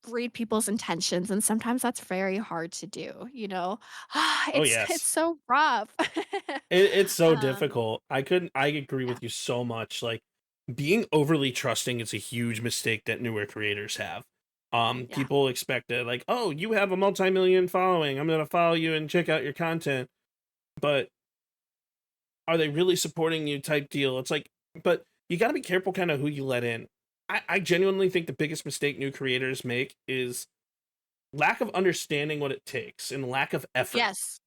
Speaker 3: read people's intentions, and sometimes that's very hard to do, you know?
Speaker 1: Oh,
Speaker 3: It's
Speaker 1: yes.
Speaker 3: so rough.
Speaker 1: It's so
Speaker 3: Um,
Speaker 1: difficult. I agree
Speaker 3: yeah,
Speaker 1: with you so much. Like, being overly trusting is a huge mistake that newer creators have.
Speaker 3: yeah,
Speaker 1: People expect it, like, oh, you have a multi-million following, I'm gonna follow you and check out your content. But are they really supporting you type deal? It's like, but you gotta be careful kind of who you let in. I genuinely think the biggest mistake new creators make is lack of understanding what it takes and lack of effort.
Speaker 3: yes.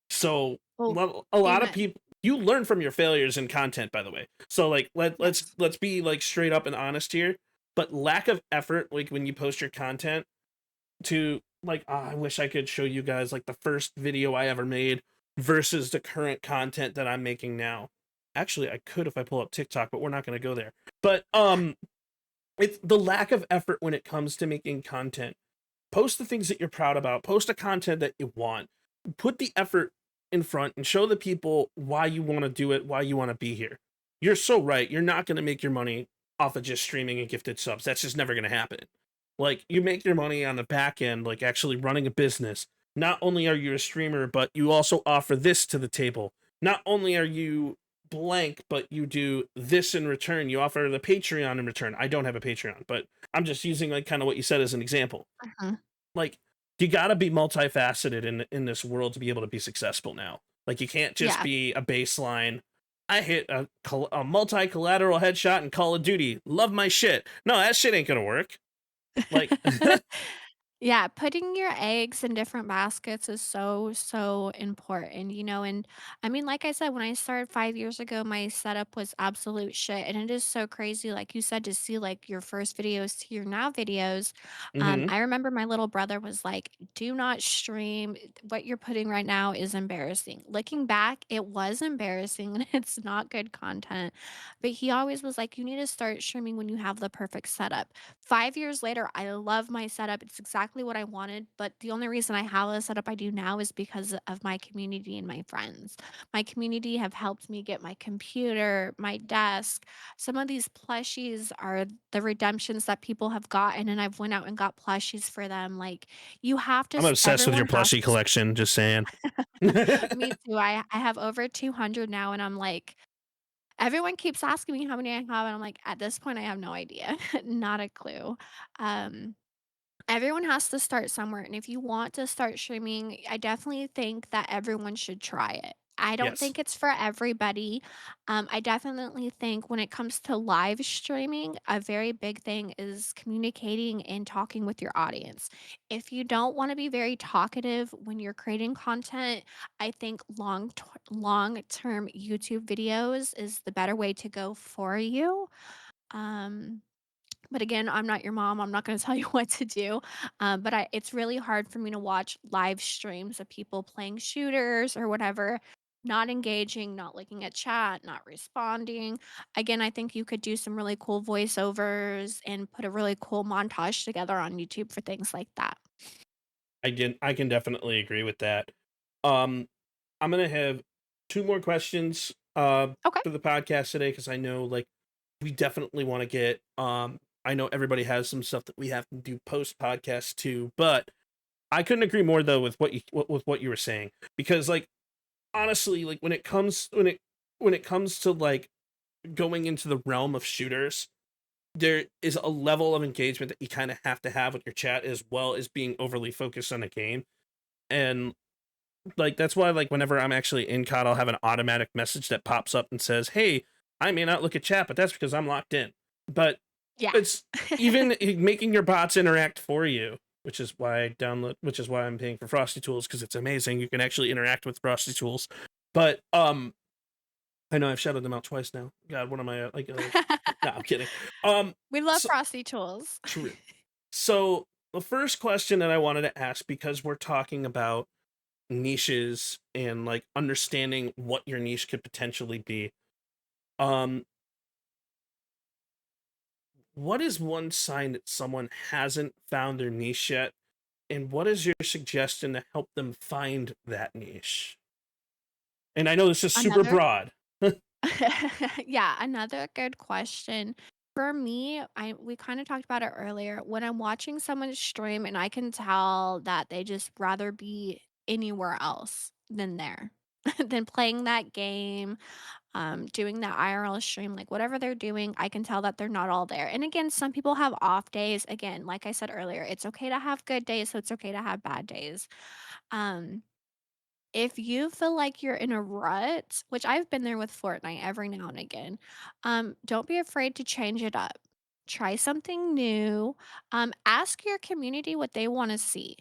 Speaker 1: So,
Speaker 3: Well,
Speaker 1: a lot of
Speaker 3: amen.
Speaker 1: people, you learn from your failures in content, by the way. So like
Speaker 3: Yes.
Speaker 1: let's be like straight up and honest here. But lack of effort, like when you post your content, to like, I wish I could show you guys like the first video I ever made versus the current content that I'm making now. Actually, I could if I pull up TikTok, but we're not going to go there. But it's the lack of effort when it comes to making content. Post the things that you're proud about, post the content that you want, put the effort in front and show the people why you want to do it, why you want to be here. You're so right. You're not going to make your money off of just streaming and gifted subs. That's just never going to happen. Like, you make your money on the back end, like actually running a business. Not only are you a streamer, but you also offer this to the table. Not only are you blank, but you do this in return. You offer the Patreon in return. I don't have a Patreon, but I'm just using like kind of what you said as an example.
Speaker 3: Mhm.
Speaker 1: Like, you got to be multifaceted in this world to be able to be successful now. Like, you can't just
Speaker 3: Yeah.
Speaker 1: be a baseline. I hit a multi collateral headshot in Call of Duty. Love my shit. No, that shit ain't gonna work. Like,
Speaker 3: Yeah, putting your eggs in different baskets is so, so important, and I mean, like I said, when I started 5 years ago, my setup was absolute shit, and it is so crazy, like you said, to see, like, your first videos to your now videos.
Speaker 1: hmm
Speaker 3: I remember my little brother was like, "Do not stream. What you're putting right now is embarrassing." Looking back, it was embarrassing, and it's not good content, but he always was like, "You need to start streaming when you have the perfect setup." 5 years later, I love my setup. It's exactly what I wanted, but the only reason I have the setup I do now is because of my community and my friends. My community have helped me get my computer, my desk. Some of these plushies are the redemptions that people have gotten, and I've went out and got plushies for them. Like, you have to
Speaker 1: I'm
Speaker 3: s
Speaker 1: obsessed with your
Speaker 3: everyone has
Speaker 1: plushie
Speaker 3: to s
Speaker 1: collection. Just saying.
Speaker 3: Me too. I have over 200 now, and I'm like, everyone keeps asking me how many I have, and I'm like, "At this point, I have no idea." Not a clue. Um Everyone has to start somewhere, and if you want to start streaming, I definitely think that everyone should try it. I don't
Speaker 1: Yes.
Speaker 3: think it's for everybody. I definitely think when it comes to live streaming, a very big thing is communicating and talking with your audience. If you don't want to be very talkative when you're creating content, I think long-term YouTube videos is the better way to go for you. Um, but again, I'm not your mom. I'm not gonna tell you what to do. But it's really hard for me to watch live streams of people playing shooters or whatever, not engaging, not looking at chat, not responding. Again, I think you could do some really cool voiceovers and put a really cool montage together on YouTube for things like that.
Speaker 1: I can definitely agree with that. Um, I'm gonna have two more questions
Speaker 3: Okay.
Speaker 1: for the podcast today because I know like we definitely want to get I know everybody has some stuff that we have to do post podcast too, but I couldn't agree more though with with what you were saying because like honestly like when it comes to like going into the realm of shooters, there is a level of engagement that you kind of have to have with your chat as well as being overly focused on a game. And like that's why like whenever I'm actually in COD, I'll have an automatic message that pops up and says, "Hey, I may not look at chat, but that's because I'm locked in." But
Speaker 3: Yeah.
Speaker 1: it's even making your bots interact for you, which is why I'm paying for Frosty Tools, because it's amazing. You can actually interact with Frosty Tools. But I know I've shouted them out twice now. God, what am I like? No, I'm kidding.
Speaker 3: We love
Speaker 1: So,
Speaker 3: Frosty Tools.
Speaker 1: true. So the first question that I wanted to ask, because we're talking about niches and like understanding what your niche could potentially be, um, what is one sign that someone hasn't found their niche yet, and what is your suggestion to help them find that niche? And I know this is super
Speaker 3: Another
Speaker 1: broad.
Speaker 3: Yeah, another good question. For me, we kind of talked about it earlier. When I'm watching someone stream and I can tell that they just rather be anywhere else than there, than playing that game, doing that IRL stream, like whatever they're doing, I can tell that they're not all there. And again, some people have off days. Again, like I said earlier, it's okay to have good days, so it's okay to have bad days. Um, if you feel like you're in a rut, which I've been there with Fortnite every now and again, don't be afraid to change it up. Try something new. Ask your community what they want to see.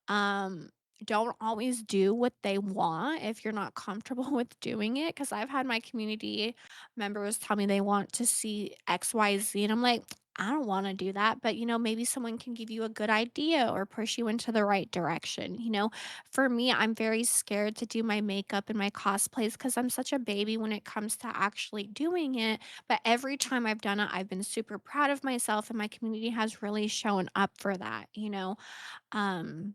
Speaker 3: Um, don't always do what they want if you're not comfortable with doing it. Because I've had my community members tell me they want to see XYZ, and I'm like, I don't want to do that. But, maybe someone can give you a good idea or push you into the right direction. For me, I'm very scared to do my makeup and my cosplays because I'm such a baby when it comes to actually doing it. But every time I've done it, I've been super proud of myself, and my community has really shown up for that. Um,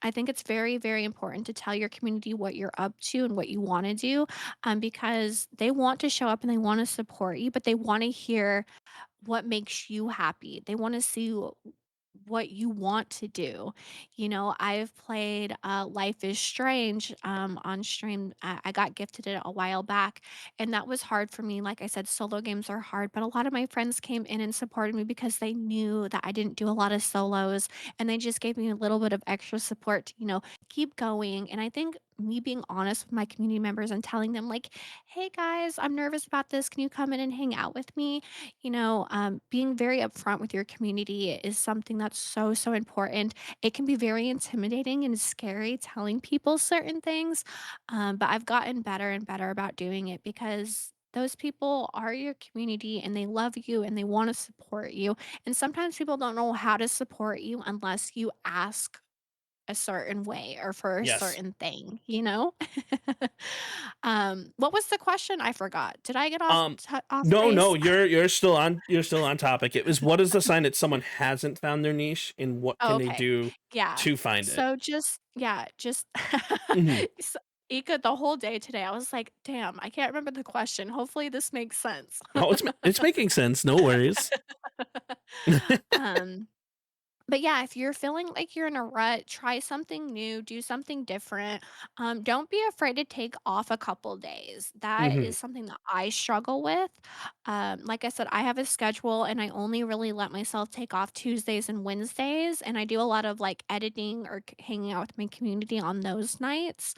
Speaker 3: I think it's very, very important to tell your community what you're up to and what you want to do, because they want to show up and they want to support you, but they want to hear what makes you happy. They want to see what you want to do. I've played Life is Strange on stream. I got gifted it a while back, and that was hard for me. Like I said, solo games are hard, but a lot of my friends came in and supported me because they knew that I didn't do a lot of solos, and they just gave me a little bit of extra support to, keep going. And I think me being honest with my community members and telling them, like, hey guys, I'm nervous about this. Can you come in and hang out with me? Being very upfront with your community is something that's so, so important. It can be very intimidating and scary telling people certain things, but I've gotten better and better about doing it because those people are your community and they love you and they want to support you. And sometimes people don't know how to support you unless you ask a certain way or for a
Speaker 1: Yes.
Speaker 3: certain thing? What was the question? I forgot. Did I get off
Speaker 1: Um,
Speaker 3: off
Speaker 1: no,
Speaker 3: base?
Speaker 1: you're still on topic. It was, what is the sign that someone hasn't found their niche, and what
Speaker 3: Oh,
Speaker 1: can they
Speaker 3: okay.
Speaker 1: do
Speaker 3: Yeah.
Speaker 1: to find it?
Speaker 3: So just
Speaker 1: Hmm.
Speaker 3: so Ika, the whole day today, I was like, "Damn, I can't remember the question. Hopefully this makes sense."
Speaker 1: Oh, it's making sense. No worries.
Speaker 3: Um But yeah, if you're feeling like you're in a rut, try something new, do something different. Don't be afraid to take off a couple days. That
Speaker 1: Hmm.
Speaker 3: is something that I struggle with. Like I said, I have a schedule and I only really let myself take off Tuesdays and Wednesdays. And I do a lot of like editing or hanging out with my community on those nights.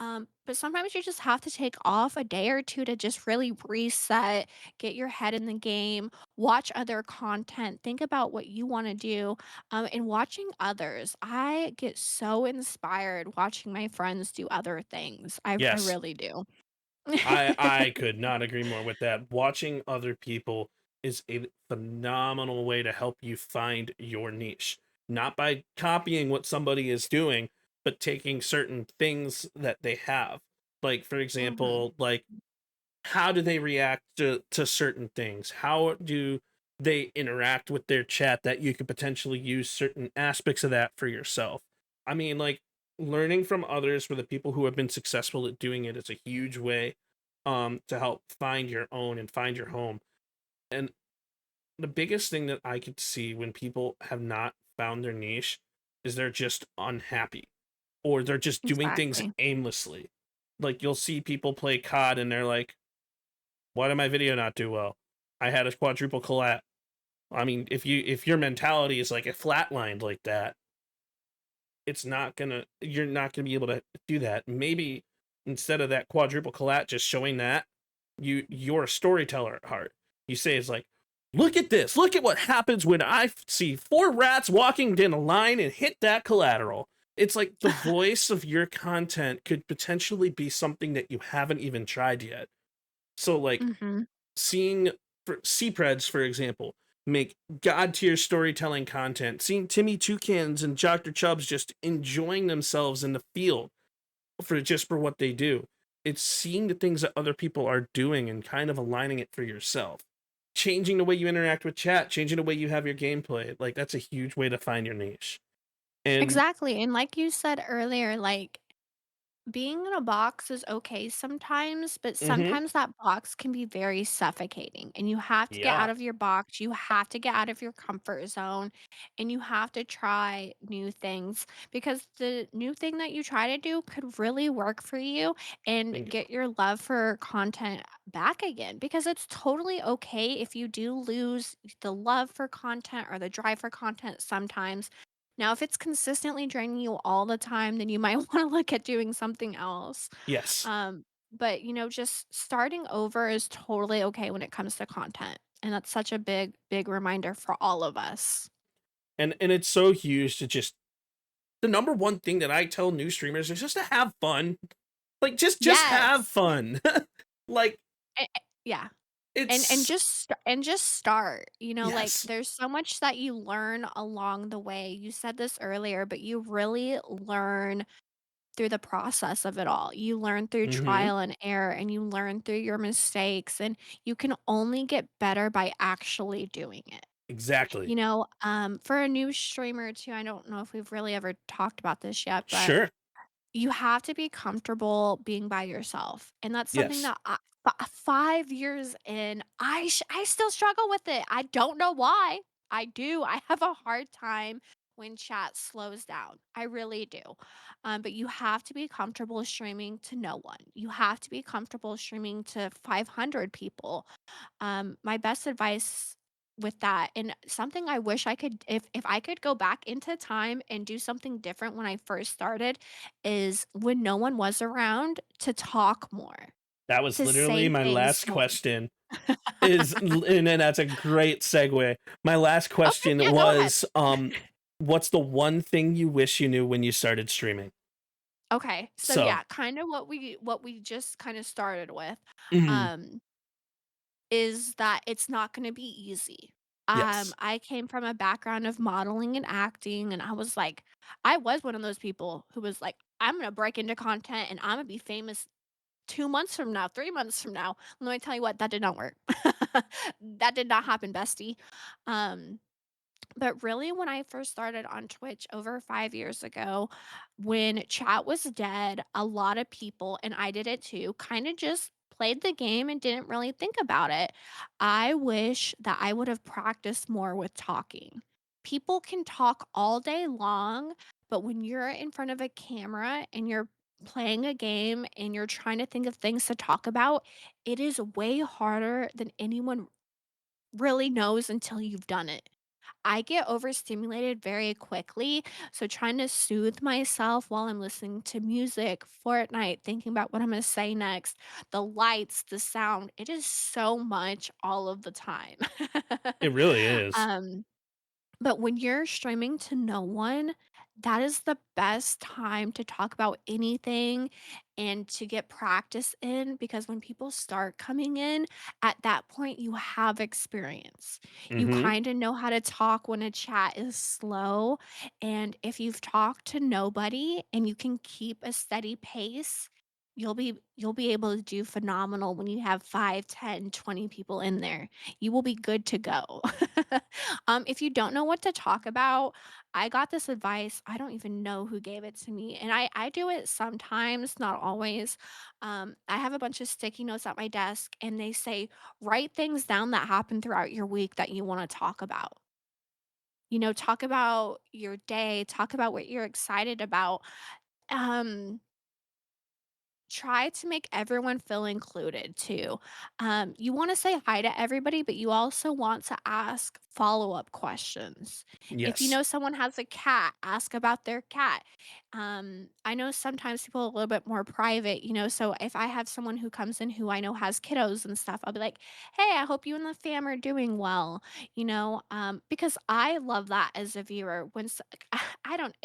Speaker 3: But sometimes you just have to take off a day or two to just really reset, get your head in the game, watch other content, think about what you want to do, and watching others. I get so inspired watching my friends do other things. I
Speaker 1: Yes,
Speaker 3: really do.
Speaker 1: I could not agree more with that. Watching other people is a phenomenal way to help you find your niche. Not by copying what somebody is doing, but taking certain things that they have. Like, for
Speaker 3: Mhm.
Speaker 1: example, like how do they react to certain things? How do they interact with their chat that you could potentially use certain aspects of that for yourself? I mean, like learning from others, for the people who have been successful at doing it, is a huge way to help find your own and find your home. And the biggest thing that I could see when people have not found their niche is they're just unhappy, or they're just doing things
Speaker 3: Exactly.
Speaker 1: aimlessly. Like you'll see people play COD and they're like, why did my video not do well? I had a quadruple collapse. I mean, if your mentality is like a flatlined like that, you're not gonna be able to do that. Maybe instead of that quadruple collat just showing that, you're a storyteller at heart. You say it's like, look at this, look at what happens when see four rats walking in a line and hit that collateral. It's like the voice of your content could potentially be something that you haven't even tried yet. So like
Speaker 3: Mhm.
Speaker 1: seeing CPREDs, for example, make god tier storytelling content, seeing Timmy Toucans and Dr. Chubbs just enjoying themselves in the field for what they do. It's seeing the things that other people are doing and kind of aligning it for yourself. Changing the way you interact with chat, changing the way you have your gameplay. Like that's a huge way to find your niche. And
Speaker 3: Exactly, and like you said earlier, like, being in a box is okay sometimes, but
Speaker 1: mhm,
Speaker 3: sometimes that box can be very suffocating, and you have to get
Speaker 1: yeah,
Speaker 3: out of your box, you have to get out of your comfort zone, and you have to try new things because the new thing that you try to do could really work for you and
Speaker 1: bingo.
Speaker 3: get your love for content back again, because it's totally okay if you do lose the love for content or the drive for content sometimes. Now, if it's consistently draining you all the time, then you might wanna look at doing something else.
Speaker 1: Yes.
Speaker 3: But, just starting over is totally okay when it comes to content, and that's such a big, big reminder for all of us.
Speaker 1: And it's so huge to just the number one thing that I tell new streamers is just to have fun. Like just have
Speaker 3: Yes.
Speaker 1: fun. Like
Speaker 3: Yeah. And
Speaker 1: it's
Speaker 3: just start, like,
Speaker 1: yes.
Speaker 3: there's so much that you learn along the way. You said this earlier, but you really learn through the process of it all. You learn through
Speaker 1: Mhm.
Speaker 3: trial and error, and you learn through your mistakes, and you can only get better by actually doing it.
Speaker 1: Exactly.
Speaker 3: For a new streamer too, I don't know if we've really ever talked about this yet, but
Speaker 1: Sure.
Speaker 3: you have to be comfortable being by yourself, and that's something
Speaker 1: Yes.
Speaker 3: that 5 years in, I still struggle with it. I don't know why. I do. I have a hard time when chat slows down. I really do. But you have to be comfortable streaming to no one. You have to be comfortable streaming to 500 people. My best advice with that, and something I wish I could, if I could go back into time and do something different when I first started, is when no one was around, to talk more,
Speaker 1: That was
Speaker 3: to
Speaker 1: literally
Speaker 3: say
Speaker 1: my
Speaker 3: things
Speaker 1: last
Speaker 3: more.
Speaker 1: question. And then that's a great segue. My last
Speaker 3: Okay,
Speaker 1: question
Speaker 3: yeah, go ahead.
Speaker 1: was what's the one thing you wish you knew when you started streaming?
Speaker 3: Okay, so
Speaker 1: So,
Speaker 3: yeah, kind of what we just kind of started with.
Speaker 1: mhm,
Speaker 3: Um Is that it's not gonna be easy.
Speaker 1: yes.
Speaker 3: I came from a background of modeling and acting, and I was one of those people who was like, "I'm gonna break into content, and Imma be famous 2 months from now, 3 months from now." Let me tell you what, that did not work. That did not happen, bestie. Um but really, when I first started on Twitch over 5 years ago, when chat was dead, a lot of people, and I did it too, kinda just played the game and didn't really think about it. I wish that I would have practiced more with talking. People can talk all day long, but when you're in front of a camera and you're playing a game and you're trying to think of things to talk about, it is way harder than anyone really knows until you've done it. I get overstimulated very quickly, so trying to soothe myself while I'm listening to music, Fortnite, thinking about what I'm gonna say next, the lights, the sound, it is so much all of the time.
Speaker 1: It really is.
Speaker 3: Um but when you're streaming to no one, that is the best time to talk about anything and to get practice in, because when people start coming in, at that point you have experience. You
Speaker 1: Mhm.
Speaker 3: kind of know how to talk when a chat is slow. And if you've talked to nobody and you can keep a steady pace, you'll be able to do phenomenal when you have 5, 10, 20 people in there. You will be good to go. If you don't know what to talk about, I got this advice. I don't even know who gave it to me. And I do it sometimes, not always. I have a bunch of sticky notes at my desk, and they say, write things down that happen throughout your week that you want to talk about. Talk about your day, talk about what you're excited about. Um, try to make everyone feel included too. You want to say hi to everybody, but you also want to ask follow-up questions. If you
Speaker 1: Yes.
Speaker 3: know someone has a cat, ask about their cat. I know sometimes people are a little bit more private, so if I have someone who comes in who I know has kiddos and stuff, I'll be like, "Hey, I hope you and the fam are doing well," because I love that as a viewer I don't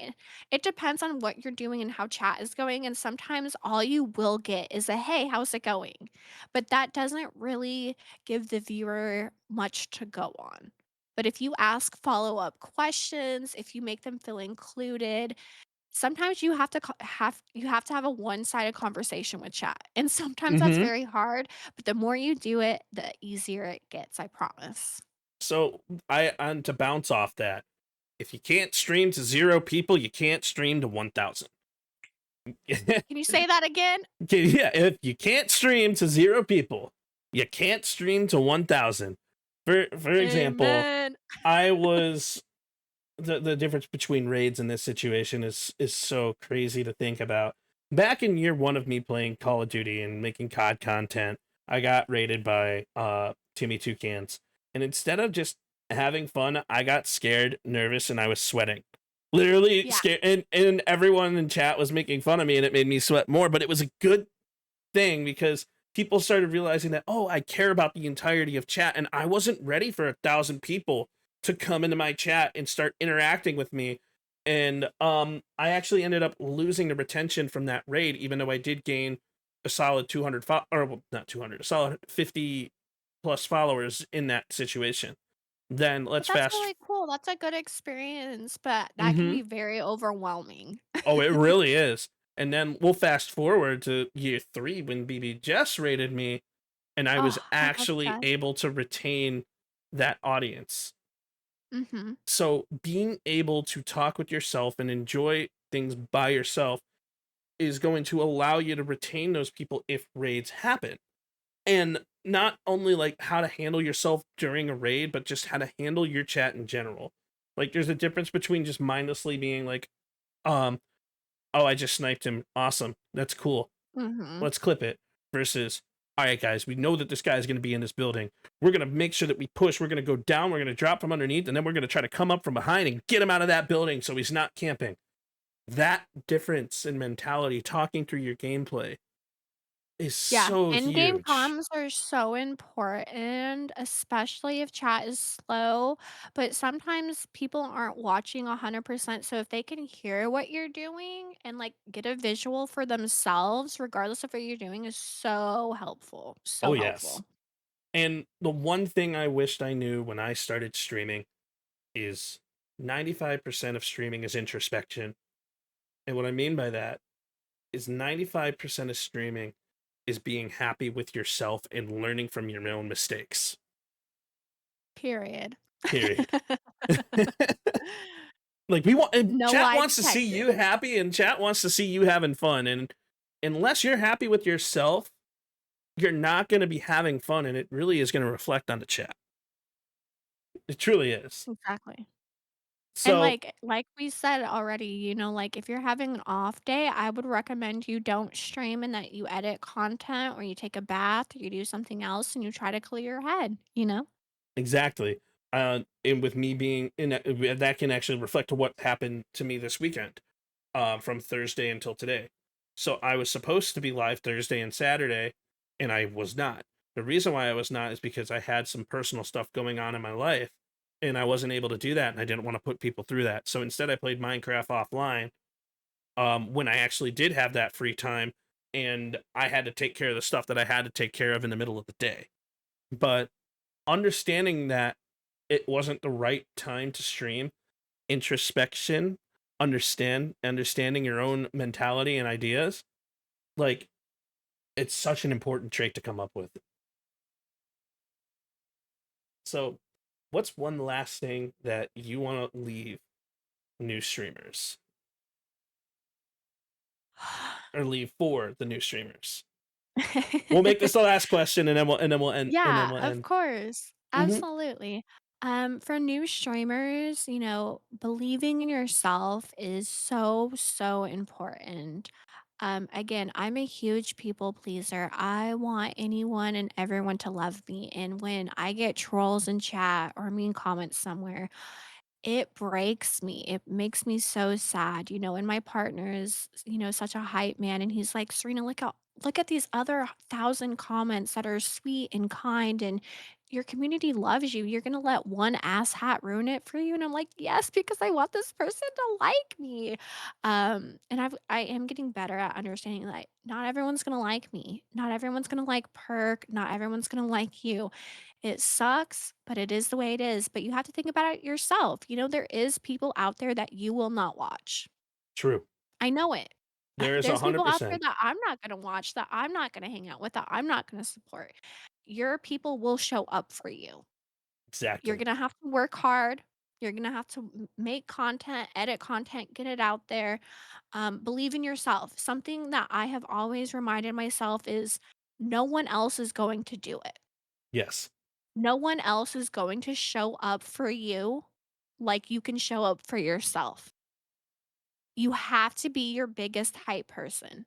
Speaker 3: it depends on what you're doing and how chat is going, and sometimes all you will get is a, "Hey, how's it going?" But that doesn't really give the viewer much to go on. But if you ask follow-up questions, if you make them feel included, sometimes you have to have a one-sided conversation with chat, and sometimes that's
Speaker 1: Hmm.
Speaker 3: very hard, but the more you do it, the easier it gets, I promise.
Speaker 1: So and to bounce off that, if you can't stream to 0 people, you can't stream to 1,000.
Speaker 3: Can you say that again?
Speaker 1: Okay, yeah, if you can't stream to 0 people, you can't stream to 1,000. For example,
Speaker 3: Amen.
Speaker 1: I was the difference between raids in this situation is so crazy to think about. Back in year one of me playing Call of Duty and making COD content, I got raided by Timmy Toucans, and instead of just having fun, I got scared, nervous, and I was sweating. Literally
Speaker 3: Yeah.
Speaker 1: scared, and everyone in chat was making fun of me, and it made me sweat more. But it was a good thing because people started realizing that, oh, I care about the entirety of chat, and I wasn't ready for 1,000 people to come into my chat and start interacting with me. And I actually ended up losing the retention from that raid, even though I did gain a solid 200 or well, not 200, a solid 50 plus followers in that situation. Then
Speaker 3: But
Speaker 1: let's
Speaker 3: that's
Speaker 1: fast.
Speaker 3: really cool, that's a good experience, but that can
Speaker 1: Mm-hmm.
Speaker 3: be very overwhelming.
Speaker 1: Oh, it really is. And then we'll fast forward to year three when BB Jess rated me, and I was
Speaker 3: Oh, I love
Speaker 1: actually
Speaker 3: chess.
Speaker 1: able to retain that audience.
Speaker 3: Mhm.
Speaker 1: So being able to talk with yourself and enjoy things by yourself is going to allow you to retain those people if raids happen. And not only like how to handle yourself during a raid, but just how to handle your chat in general. Like there's a difference between just mindlessly being like, um, oh, I just sniped him. Awesome. That's cool.
Speaker 3: Mhm.
Speaker 1: Let's clip it. Versus, all right, guys, we know that this guy is going to be in this building. We're going to make sure that we push. We're going to go down. We're going to drop from underneath. And then we're going to try to come up from behind and get him out of that building so he's not camping. That difference in mentality, talking through your gameplay, is
Speaker 3: Yeah,
Speaker 1: so
Speaker 3: in-game
Speaker 1: huge.
Speaker 3: comms are so important, especially if chat is slow, but sometimes people aren't watching 100%, so if they can hear what you're doing and, like, get a visual for themselves, regardless of what you're doing, is so helpful,
Speaker 1: Oh,
Speaker 3: so
Speaker 1: yes.
Speaker 3: helpful.
Speaker 1: And the one thing I wished I knew when I started streaming is 95% of streaming is introspection. And what I mean by that is 95% of streaming is being happy with yourself and learning from your own mistakes.
Speaker 3: Period.
Speaker 1: Period. Like we want and
Speaker 3: No
Speaker 1: chat
Speaker 3: lie
Speaker 1: wants to see
Speaker 3: detected.
Speaker 1: you happy and chat wants to see you having fun, and unless you're happy with yourself, you're not going to be having fun, and it really is going to reflect on the chat. It truly is.
Speaker 3: Exactly. And,
Speaker 1: So
Speaker 3: like we said already, like, if you're having an off day, I would recommend you don't stream and that you edit content or you take a bath or you do something else and you try to clear your head, you know?
Speaker 1: exactly. And with me being in that can actually reflect to what happened to me this weekend, from Thursday until today. So I was supposed to be live Thursday and Saturday, and I was not. The reason why I was not is because I had some personal stuff going on in my life, and I wasn't able to do that, and I didn't want to put people through that. So instead, I played Minecraft offline. When I actually did have that free time, and I had to take care of the stuff that I had to take care of in the middle of the day. But understanding that it wasn't the right time to stream, introspection, understanding your own mentality and ideas, like it's such an important trait to come up with. So what's one last thing that you want to leave new streamers, or leave for the new streamers? We'll make this the last question, and then we'll end, and then
Speaker 3: Yeah,
Speaker 1: we'll
Speaker 3: of
Speaker 1: end.
Speaker 3: course.
Speaker 1: Hmm.
Speaker 3: Absolutely. For new streamers, believing in yourself is so, so important. Again, I'm a huge people pleaser. I want anyone and everyone to love me. And when I get trolls in chat or mean comments somewhere, it breaks me. It makes me so sad, and my partner is, such a hype man, and he's like, "Serena, look at these other 1,000 comments that are sweet and kind, and your community loves you. You're gonna let one asshat ruin it for you?" And I'm like, "Yes, because I want this person to like me." And I am getting better at understanding that not everyone's gonna like me. Not everyone's gonna like Perk. Not everyone's gonna like you. It sucks, but it is the way it is, but you have to think about it yourself. There is people out there that you will not watch.
Speaker 1: True.
Speaker 3: I know it.
Speaker 1: There is
Speaker 3: There's people out there
Speaker 1: 100%.
Speaker 3: that I'm not gonna watch, that I'm not gonna hang out with, that I'm not gonna support. Your people will show up for you. You're
Speaker 1: Exactly.
Speaker 3: gonna have to work hard. You're gonna have to make content, edit content, get it out there. Believe in yourself. Something that I have always reminded myself is no one else is going to do it.
Speaker 1: Yes.
Speaker 3: No one else is going to show up for you like you can show up for yourself. You have to be your biggest hype person.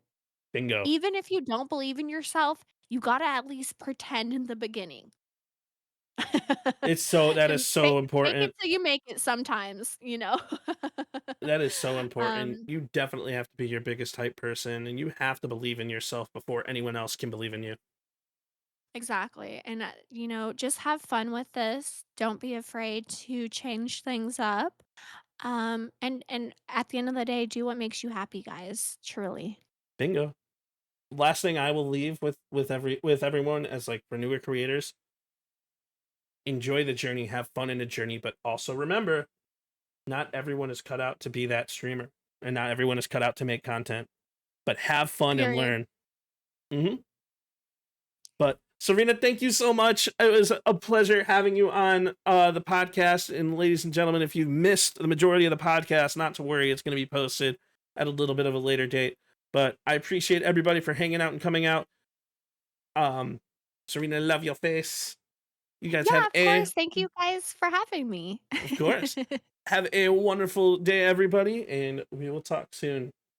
Speaker 1: Bingo.
Speaker 3: Even if you don't believe in yourself, you gotta at least pretend in the beginning.
Speaker 1: That is
Speaker 3: And
Speaker 1: so
Speaker 3: fake it
Speaker 1: important.
Speaker 3: till you make it sometimes.
Speaker 1: That is so important.
Speaker 3: Um,
Speaker 1: You definitely have to be your biggest hype person, and you have to believe in yourself before anyone else can believe in you.
Speaker 3: exactly, and, just have fun with this. Don't be afraid to change things up. And at the end of the day, do what makes you happy, guys, truly.
Speaker 1: Bingo. Last thing I will leave with everyone as like for newer creators, enjoy the journey, have fun in the journey, but also remember, not everyone is cut out to be that streamer, and not everyone is cut out to make content. But have fun and
Speaker 3: Period.
Speaker 1: learn. hmm But Serena, thank you so much. It was a pleasure having you on the podcast. And ladies and gentlemen, if you missed the majority of the podcast, not to worry, it's going to be posted at a little bit of a later date. But I appreciate everybody for hanging out and coming out. Serena, love your face. You guys
Speaker 3: Yeah, of course. Thank you guys for having me.
Speaker 1: of course, have a wonderful day, everybody, and we will talk soon.